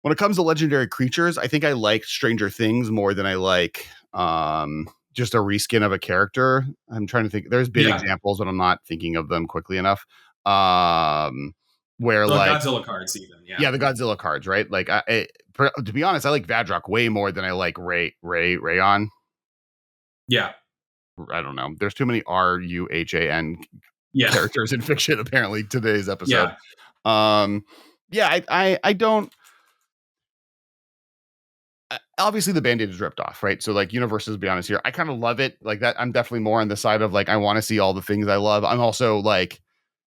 when it comes to legendary creatures, I think I like Stranger Things more than I like just a reskin of a character. I'm trying to think. There's been examples, but I'm not thinking of them quickly enough. Where the like Godzilla cards, even the Godzilla cards, right? Like, to be honest, I like Vadrock way more than I like Rayon. Yeah. I don't know. There's too many RUHAN characters in fiction, apparently, today's episode. I don't. Obviously, the Band-Aid is ripped off, right? So, like, Universes Beyond is here. I kind of love it. Like that, I'm definitely more on the side of like, I want to see all the things I love. I'm also like,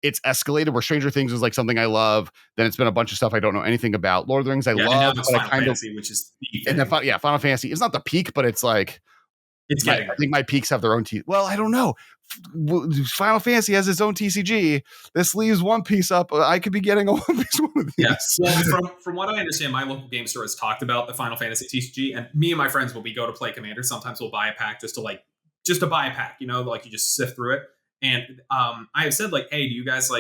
it's escalated where Stranger Things is like something I love. Then it's been a bunch of stuff I don't know anything about. Lord of the Rings I love, but I kind Fantasy, which is Final Fantasy. It's not the peak, but it's like It's I getting there. think my peaks have their own Well, I don't know. Final Fantasy has its own TCG. This leaves One Piece up. I could be getting a One Piece one of these. Yes. Well, from what I understand, my local game store has talked about the Final Fantasy TCG, and me and my friends, when we go to play Commander, sometimes we'll buy a pack just to buy a pack. Like you just sift through it. And I have said, like, hey, do you guys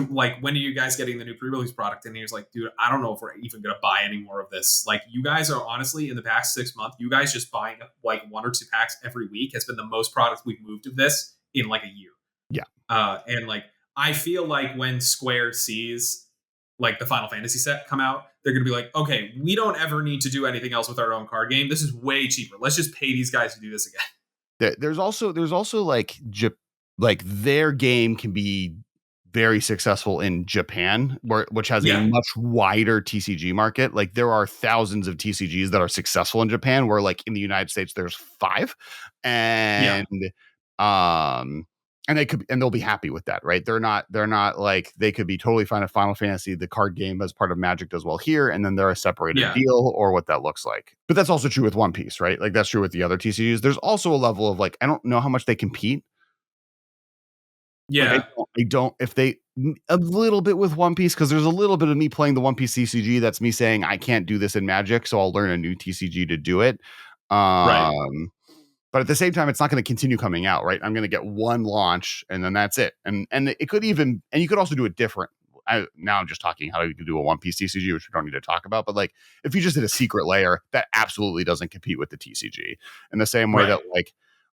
when are you guys getting the new pre-release product? And he was like, dude, I don't know if we're even gonna buy any more of this. Like, you guys are honestly, in the past 6 months, you guys just buying like 1 or 2 packs every week has been the most product we've moved of this in like a year. Yeah. And like, I feel like when Square sees like the Final Fantasy set come out, they're gonna be like, okay, we don't ever need to do anything else with our own card game. This is way cheaper. Let's just pay these guys to do this again. There's also like their game can be very successful in Japan, which has a much wider TCG market. Like, there are thousands of TCGs that are successful in Japan, where like in the United States there's 5, and they'll be happy with that, right? They're not like, they could be totally fine if Final Fantasy, the card game as part of Magic, does well here, and then they're a separated deal, or what that looks like. But that's also true with One Piece, right? Like, that's true with the other TCGs. There's also a level of like, I don't know how much they compete. Yeah. Like, I don't if they a little bit with One Piece, because there's a little bit of me playing the One Piece TCG that's me saying I can't do this in Magic, so I'll learn a new TCG to do it. Right. But at the same time, it's not going to continue coming out, right? I'm going to get one launch, and then that's it. And it could even, and you could also do it different. Now I'm just talking how you could do a One Piece TCG, which we don't need to talk about. But like, if you just did a secret layer, that absolutely doesn't compete with the TCG in the same way that like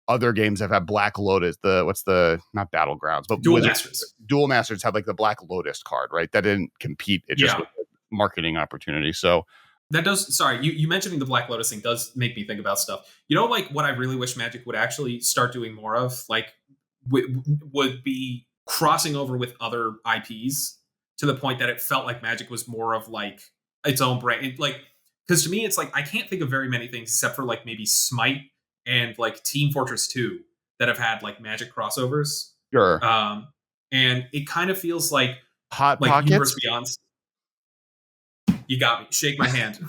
other games have had Black Lotus, not Battlegrounds, but Duel Masters. Duel Masters had like the Black Lotus card, right? That didn't compete. It just was a marketing opportunity. So that does, sorry, you mentioning the Black Lotus thing does make me think about stuff. Like, what I really wish Magic would actually start doing more of, like, would be crossing over with other IPs to the point that it felt like Magic was more of like its own brand. Like, because to me, it's like, I can't think of very many things except for like maybe Smite and like Team Fortress 2 that have had like Magic crossovers. Sure. And it kind of feels like Hot like Pockets. Universe Beyond. You got me. Shake my hand.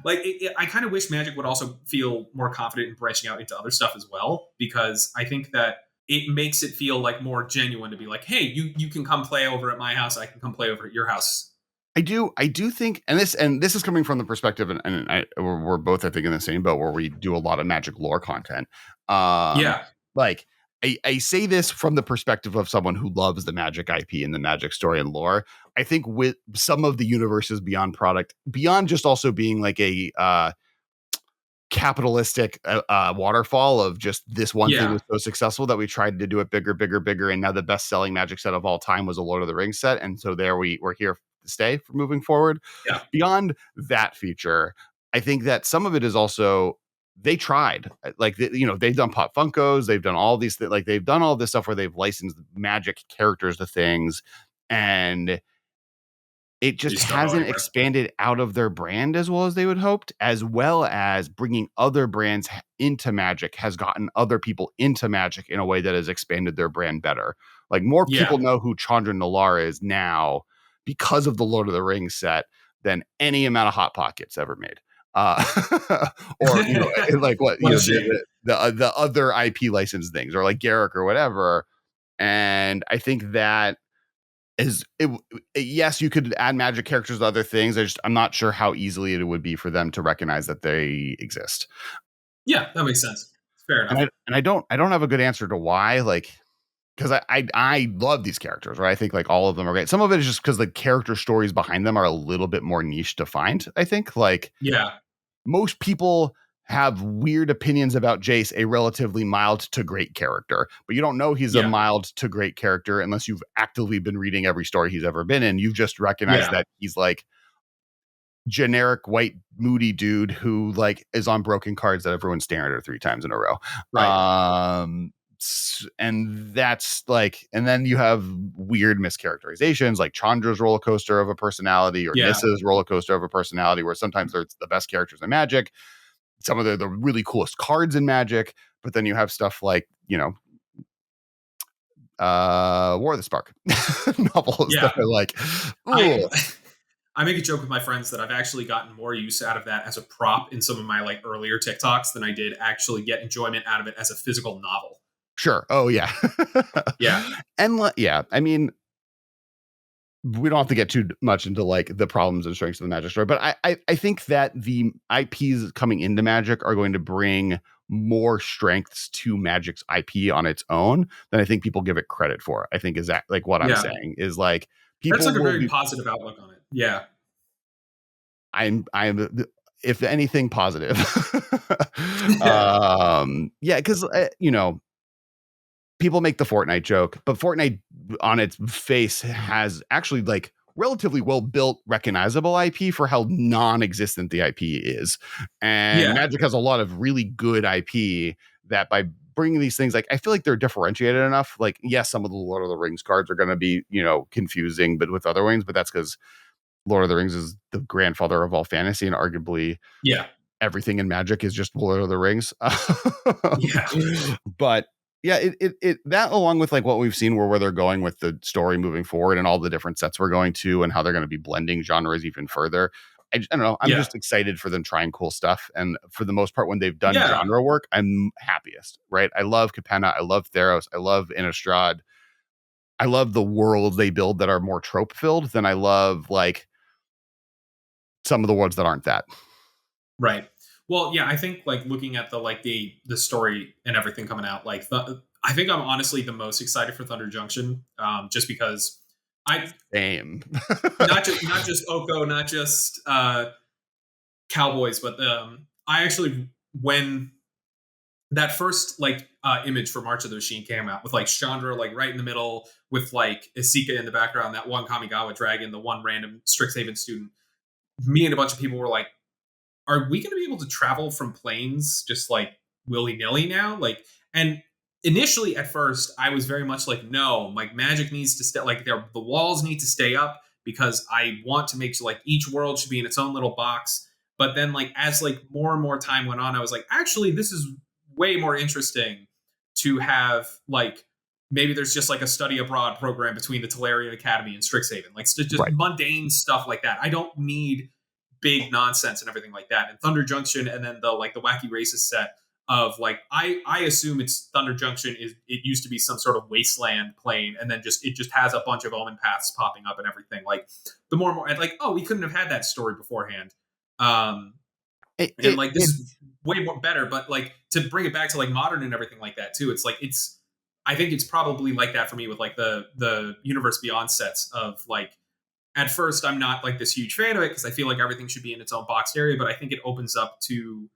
I kind of wish Magic would also feel more confident in branching out into other stuff as well, because I think that it makes it feel like more genuine to be like, hey, you can come play over at my house. I can come play over at your house. I do think, and this is coming from the perspective, and we're both, I think, in the same boat where we do a lot of Magic lore content. Like, I say this from the perspective of someone who loves the Magic IP and the Magic story and lore. I think with some of the universes beyond product, beyond just also being like a capitalistic waterfall of just this one thing was so successful that we tried to do it bigger, and now the best-selling Magic set of all time was a Lord of the Rings set, and so there we're here to stay for moving forward. Beyond that feature, I think that some of it is also, they tried, like, they've done Pop Funkos, they've done all these like they've done all this stuff where they've licensed Magic characters to things, and it just hasn't expanded out of their brand as well as they would hoped, as well as bringing other brands into Magic has gotten other people into Magic in a way that has expanded their brand better. Like, more people know who Chandra Nalaar is now because of the Lord of the Rings set than any amount of Hot Pockets ever made. Or like what the other IP licensed things, or like Garrick or whatever. And I think that yes, you could add Magic characters to other things. I'm not sure how easily it would be for them to recognize that they exist. Yeah, that makes sense. Fair enough. And I don't have a good answer to why, like, because I love these characters, right? I think like all of them are great. Some of it is just because the character stories behind them are a little bit more niche to find. I think, like, most people have weird opinions about Jace, a relatively mild to great character, but you don't know he's a mild to great character unless you've actively been reading every story he's ever been in. You've just recognized that he's like generic white moody dude who like is on broken cards that everyone's staring at her 3 times in a row. And that's like, and then you have weird mischaracterizations like Chandra's roller coaster of a personality, or Nissa's roller coaster of a personality, where sometimes they're the best characters in Magic, some of the really coolest cards in Magic, but then you have stuff like, War of the Spark novels that are like, I make a joke with my friends that I've actually gotten more use out of that as a prop in some of my like earlier TikToks than I did actually get enjoyment out of it as a physical novel. Sure. Oh yeah. Yeah. And yeah, I mean, we don't have to get too much into like the problems and strengths of the Magic story, but I think that the IPs coming into Magic are going to bring more strengths to Magic's IP on its own than I think people give it credit for. I think is that like what I'm saying is like people That's like a will very be positive outlook on it. Yeah. I'm if anything positive. Yeah, because you know, people make the Fortnite joke, but Fortnite on its face has actually like relatively well built, recognizable IP for how non-existent the IP is. And Magic has a lot of really good IP that by bringing these things, like I feel like they're differentiated enough. Like, yes, some of the Lord of the Rings cards are going to be, you know, confusing, but with other wings, but that's because Lord of the Rings is the grandfather of all fantasy, and arguably, everything in Magic is just Lord of the Rings. But yeah, it that along with like what we've seen where they're going with the story moving forward and all the different sets we're going to and how they're going to be blending genres even further. I don't know. I'm just excited for them trying cool stuff. And for the most part, when they've done genre work, I'm happiest, right? I love Capenna. I love Theros. I love Innistrad. I love the worlds they build that are more trope filled than I love like some of the worlds that aren't that. Right. Well, yeah, I think like looking at the like the story and everything coming out, like I think I'm honestly the most excited for Thunder Junction, just because Same. not just Oko, not just Cowboys, but I actually when that first like image for March of the Machine came out with like Chandra like right in the middle with like Isika in the background, that one Kamigawa dragon, the one random Strixhaven student. Me and a bunch of people were like, are we going to be able to travel from planes just like willy-nilly now? Like, and initially at first I was very much like, no, like Magic needs to stay, like the walls need to stay up because I want to make sure like each world should be in its own little box. But then like as like more and more time went on, I was like, actually this is way more interesting to have like maybe there's just like a study abroad program between the Tolarian Academy and Strixhaven, like just mundane stuff like that. I don't need big nonsense and everything like that. And Thunder Junction, and then the like the Wacky Races set of like I assume it's Thunder Junction is it used to be some sort of wasteland plane, and then it just has a bunch of omen paths popping up and everything. Like the more and more like, oh, we couldn't have had that story beforehand. This is way more better, but like to bring it back to like modern and everything like that too, it's like I think it's probably like that for me with like the Universe Beyond sets of like, at first I'm not like this huge fan of it because I feel like everything should be in its own boxed area, but I think it opens up to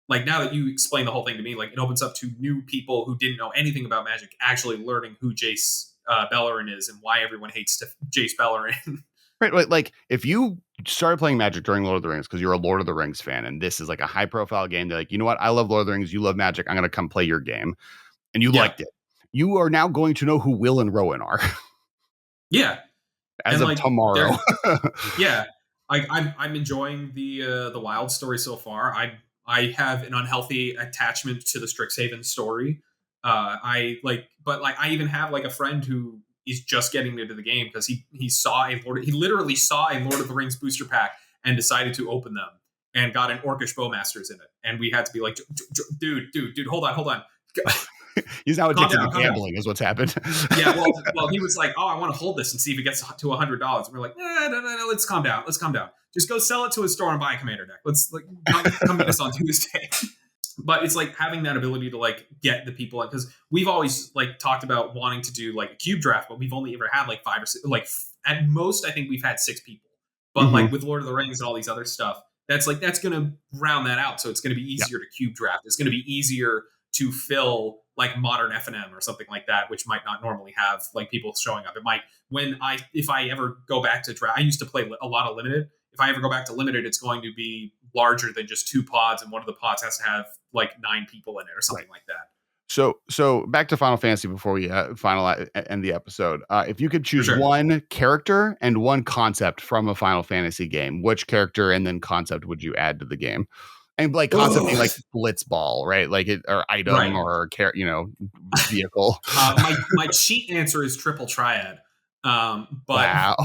like, now that you explain the whole thing to me, like it opens up to new people who didn't know anything about Magic actually learning who Jace Bellerin is and why everyone hates Jace Bellerin. Right, like if you started playing Magic during Lord of the Rings because you're a Lord of the Rings fan and this is like a high profile game, they're like, you know what, I love Lord of the Rings, you love Magic, I'm going to come play your game, and you liked it. You are now going to know who Will and Rowan are. As and of like, tomorrow. I'm enjoying the Wild story so far. I have an unhealthy attachment to the Strixhaven story. I even have like a friend who is just getting into the game because he literally saw a Lord of the Rings booster pack and decided to open them and got an Orcish Bowmasters in it, and we had to be like, dude, hold on. He's now addicted to gambling is what's happened. Well, he was like, oh, I want to hold this and see if it gets to $100. And we're like, no, let's calm down. Just go sell it to a store and buy a commander deck. Let's like come meet us on Tuesday. But it's like having that ability to like get the people in, because we've always like talked about wanting to do like a cube draft, but we've only ever had like 5 or 6, like at most I think we've had 6 people. But like with Lord of the Rings and all these other stuff, that's going to round that out. So it's going to be easier to cube draft. It's going to be easier to fill like modern FNM or something like that, which might not normally have like people showing up. It might, if I ever go back to draft, I used to play a lot of limited. If I ever go back to limited, it's going to be larger than just 2 pods, and one of the pods has to have like 9 people in it or something like that. So back to Final Fantasy before we end the episode. If you could choose one character and one concept from a Final Fantasy game, which character and then concept would you add to the game? And like concept being like Blitzball, right? Like it or item or vehicle. My cheat answer is Triple Triad. But wow.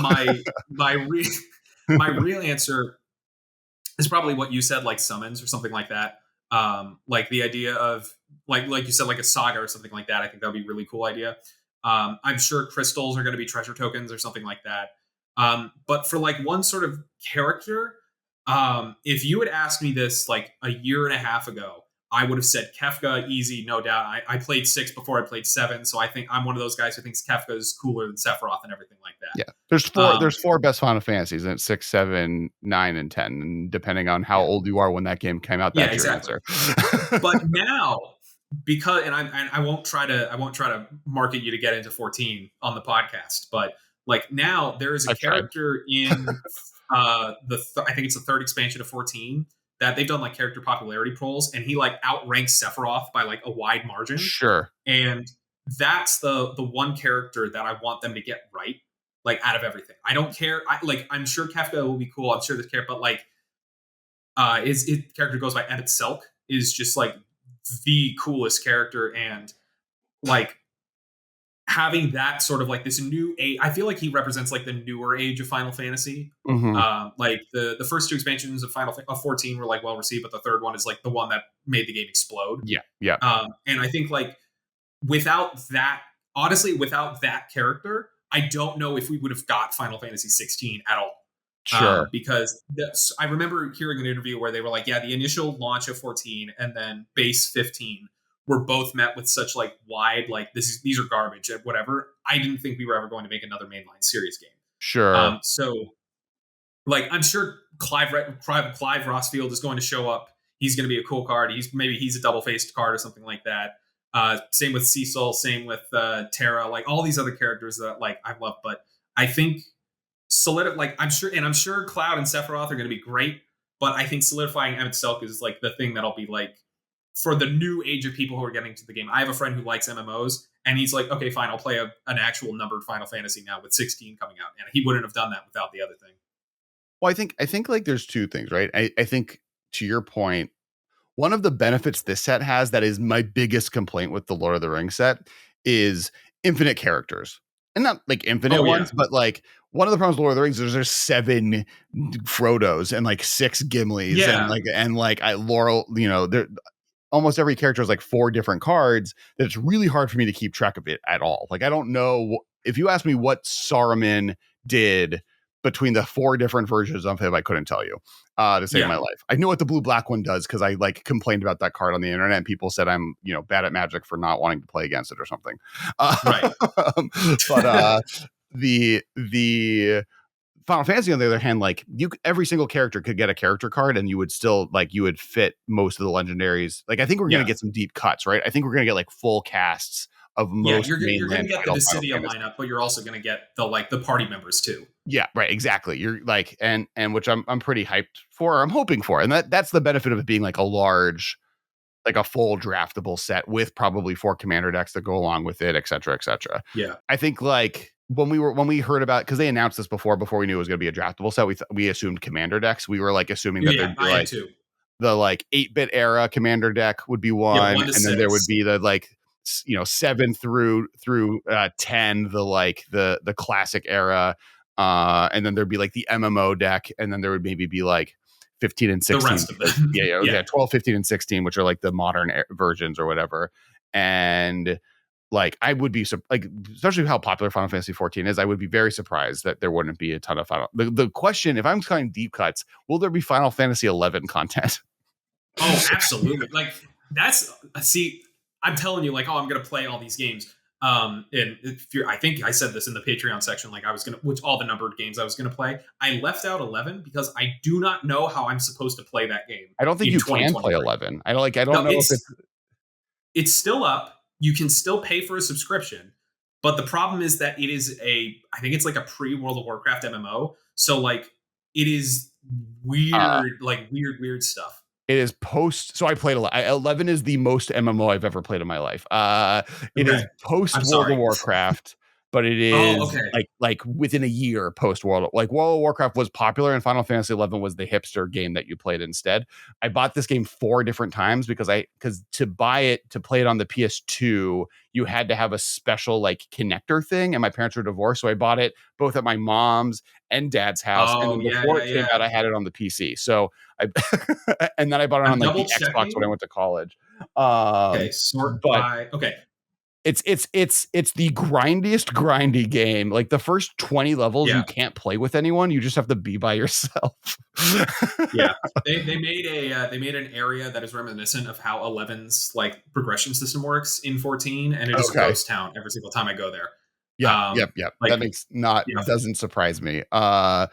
my real answer is probably what you said, like summons or something like that. Like the idea of like you said, like a saga or something like that. I think that would be a really cool idea. I'm sure crystals are going to be treasure tokens or something like that. But for like one sort of character, if you had asked me this like a year and a half ago, I would have said Kefka, easy, no doubt. I played 6 before I played 7, so I think I'm one of those guys who thinks Kefka is cooler than Sephiroth and everything like that. Yeah, there's 4 best Final Fantasies, and it's 6, 7, 9, and 10, and depending on how old you are when that game came out, that's exactly. your answer. But now, because I won't try to market you to get into 14 on the podcast, but like now there is a character in I think it's the 3rd expansion of 14 that they've done like character popularity polls, and he like outranks Sephiroth by like a wide margin. Sure. And that's the one character that I want them to get right, like out of everything. I don't care. I'm sure Kefka will be cool. I'm sure this character, but like his character goes by Emmett Selk is just like the coolest character, and like having that sort of like this new age, I feel like he represents like the newer age of Final Fantasy. Like the first 2 expansions of 14 were like well received, but the 3rd one is like the one that made the game explode. Yeah. And I think like without that character, I don't know if we would have got Final Fantasy 16 at all. Sure. Because I remember hearing an interview where they were like, yeah, the initial launch of 14 and then base 15 were both met with such like wide, like these are garbage and whatever. I didn't think we were ever going to make another mainline series game. Sure. So like, I'm sure Clive Rossfield is going to show up. He's going to be a cool card. He's a double-faced card or something like that. Same with Cecil, same with Terra, like all these other characters that like I love. But I think I'm sure Cloud and Sephiroth are going to be great. But I think solidifying Emmett Selk is like the thing that'll be like for the new age of people who are getting to the game. I have a friend who likes MMOs, and he's like, okay, fine, I'll play an actual numbered Final Fantasy now with 16 coming out. And he wouldn't have done that without the other thing. Well, I think like there's 2 things, right? I think to your point, one of the benefits this set has that is my biggest complaint with the Lord of the Rings set is infinite characters. And not like infinite ones, but like one of the problems with Lord of the Rings is there's 7 Frodos and like 6 Gimlis and Laurel, there almost every character is like 4 different cards that it's really hard for me to keep track of it at all. Like I don't know if you ask me what Saruman did between the 4 different versions of him, I couldn't tell you to save my life. I knew what the blue-black one does because I like complained about that card on the internet, and people said I'm bad at Magic for not wanting to play against it or something. Right. But the Final Fantasy, on the other hand, like every single character could get a character card, and you would still you would fit most of the legendaries. Like I think we're gonna get some deep cuts, right? I think we're gonna get like full casts of most. You're gonna get the Dissidia lineup, but you're also gonna get the party members too. Yeah, right. Exactly. You're like, and which I'm pretty hyped for. I'm hoping for, and that's the benefit of it being like a large, like a full draftable set with probably 4 commander decks that go along with it, et cetera, et cetera. Yeah, I think like when we heard about, because they announced this before we knew it was going to be a draftable set, we assumed commander decks. We were like assuming that there'd be like the like 8-bit era commander deck would be one, and then there would be the like 7 through 10, the classic era. And then there'd be like the MMO deck, and then there would maybe be like 15 and 16. The rest of them. Yeah, 12, 15, and 16, which are like the modern versions or whatever. And like I would be like, especially how popular Final Fantasy 14 is, I would be very surprised that there wouldn't be a ton of the question, if I'm cutting deep cuts, will there be Final Fantasy 11 content? Oh, absolutely. Like I'm telling you, like, I'm gonna play all these games. And I think I said this in the Patreon section, like which all the numbered games I was gonna play. I left out 11 because I do not know how I'm supposed to play that game. I don't think you can play 11. I don't know if it's still up. You can still pay for a subscription, but the problem is that it is I think it's like a pre-World of Warcraft MMO. So like it is weird, weird stuff. It is post. So I played 11 is the most MMO I've ever played in my life. It is post World of Warcraft, but it is like within a year post World of Warcraft was popular and Final Fantasy 11 was the hipster game that you played instead. I bought this game 4 different times because to buy it, to play it on the PS2, you had to have a special like connector thing, and my parents were divorced, so I bought it both at my mom's and dad's house. And then before it came out, I had it on the PC. So and then I bought it on like the Xbox when I went to college. It's the grindy game. Like the first 20 levels, you can't play with anyone. You just have to be by yourself. They made an area that is reminiscent of how 11's like progression system works in 14, and it is a ghost town every single time I go there. Like, that doesn't surprise me. So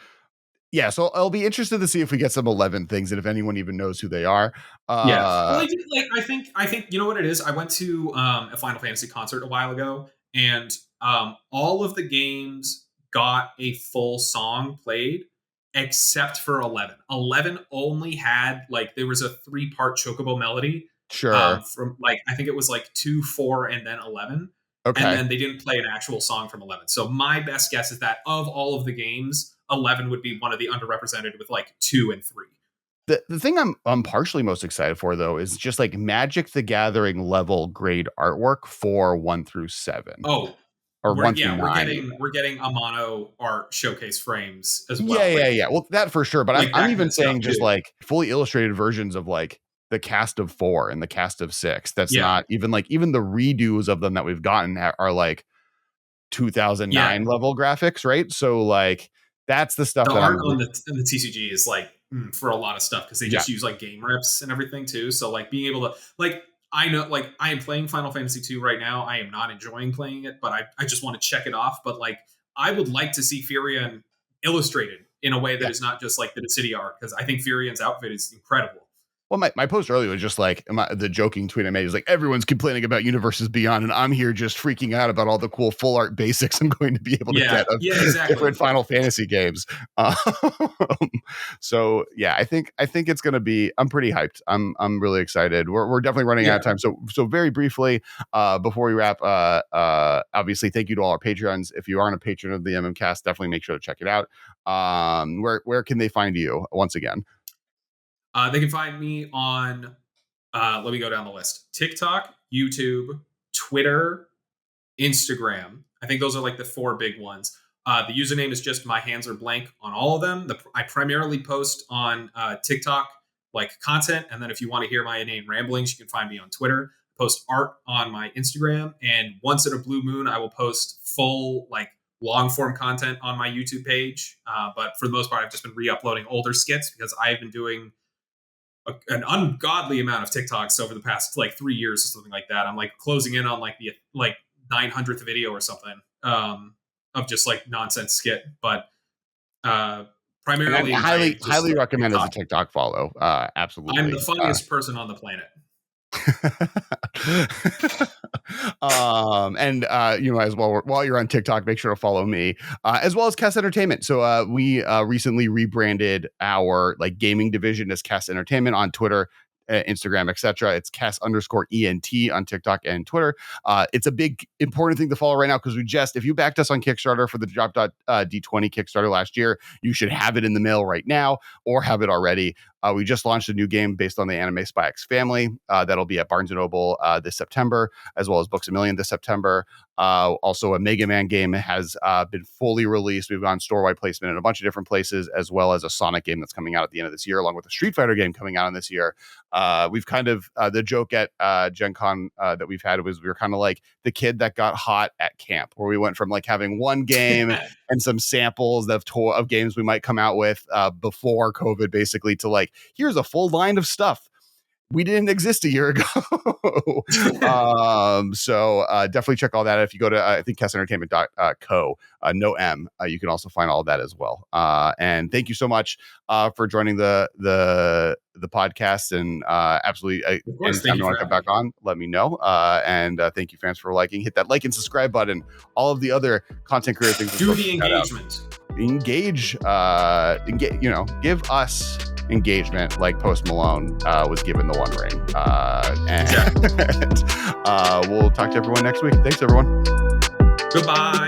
I'll be interested to see if we get some 11 things and if anyone even knows who they are. I think you know what it is. I went to a Final Fantasy concert a while ago, and all of the games got a full song played except for 11. 11 only had like there was a 3-part chocobo melody. From like I think it was like 2, 4, and then 11. And then they didn't play an actual song from 11. So my best guess is that of all of the games, 11 would be one of the underrepresented with like 2 and 3. The thing I'm partially most excited for though is just like Magic the Gathering level grade artwork for 1 through 7. Or 1 through 9. We're getting a mono art showcase frames as well. Well, that for sure. But I'm even saying just like fully illustrated versions of like the cast of 4 and the cast of 6. That's not even like even the redos of them that we've gotten are like 2009 level graphics, right? So like that's the stuff the that art on the TCG is like for a lot of stuff because they just use like game rips and everything too. So like being able to like I know like I am playing Final Fantasy 2 right now. I am not enjoying playing it, but I just want to check it off. But like I would like to see Firion illustrated in a way that is not just like the Dissidia art, because I think Firion's outfit is incredible. Well, my post earlier was just like the joking tweet I made was like, everyone's complaining about Universes Beyond, and I'm here just freaking out about all the cool full art basics I'm going to be able to get of different Final Fantasy games. So yeah, I think it's going to be. I'm pretty hyped. I'm really excited. We're definitely running out of time. So very briefly, before we wrap, obviously, thank you to all our Patreons. If you aren't a patron of the MMcast, definitely make sure to check it out. Where can they find you once again? They can find me on, let me go down the list. TikTok, YouTube, Twitter, Instagram. I think those are like the 4 big ones. The username is just MyHandsAreBlank on all of them. I primarily post on TikTok like content. And then if you want to hear my inane ramblings, you can find me on Twitter. Post art on my Instagram. And once in a blue moon, I will post full like long form content on my YouTube page. But for the most part, I've just been re-uploading older skits because I've been doing an ungodly amount of TikToks over the past like 3 years or something like that. I'm like closing in on like the 900th video or something of just like nonsense skit, but primarily I highly recommend as a TikTok follow. Absolutely, I'm the funniest person on the planet. And as well, while you're on TikTok, make sure to follow me as well as Kess Entertainment. So we recently rebranded our like gaming division as Kess Entertainment on Twitter, Instagram, etc. It's Kess_ENT on TikTok and Twitter. It's a big important thing to follow right now because if you backed us on Kickstarter for the Drop.D20 Kickstarter last year, you should have it in the mail right now or have it already. We just launched a new game based on the anime Spy X Family that'll be at Barnes & Noble this September, as well as Books A Million this September. Also, a Mega Man game has been fully released. We've gone store-wide placement in a bunch of different places, as well as a Sonic game that's coming out at the end of this year, along with a Street Fighter game coming out in this year. We've kind of, the joke at Gen Con that we've had was we were kind of like the kid that got hot at camp, where we went from like having one game and some samples of games we might come out with before COVID, basically, to like, here's a full line of stuff we didn't exist a year ago. So definitely check all that. If you go to, I think KessEntertainment.co, no M, you can also find all of that as well. And thank you so much for joining the podcast. And absolutely, anytime you want to come back on, let me know. And thank you, fans, for liking. Hit that like and subscribe button. All of the other content creator things. Do the engagement. Engage, give us engagement like Post Malone was given the One Ring. And we'll talk to everyone next week. Thanks, everyone. Goodbye.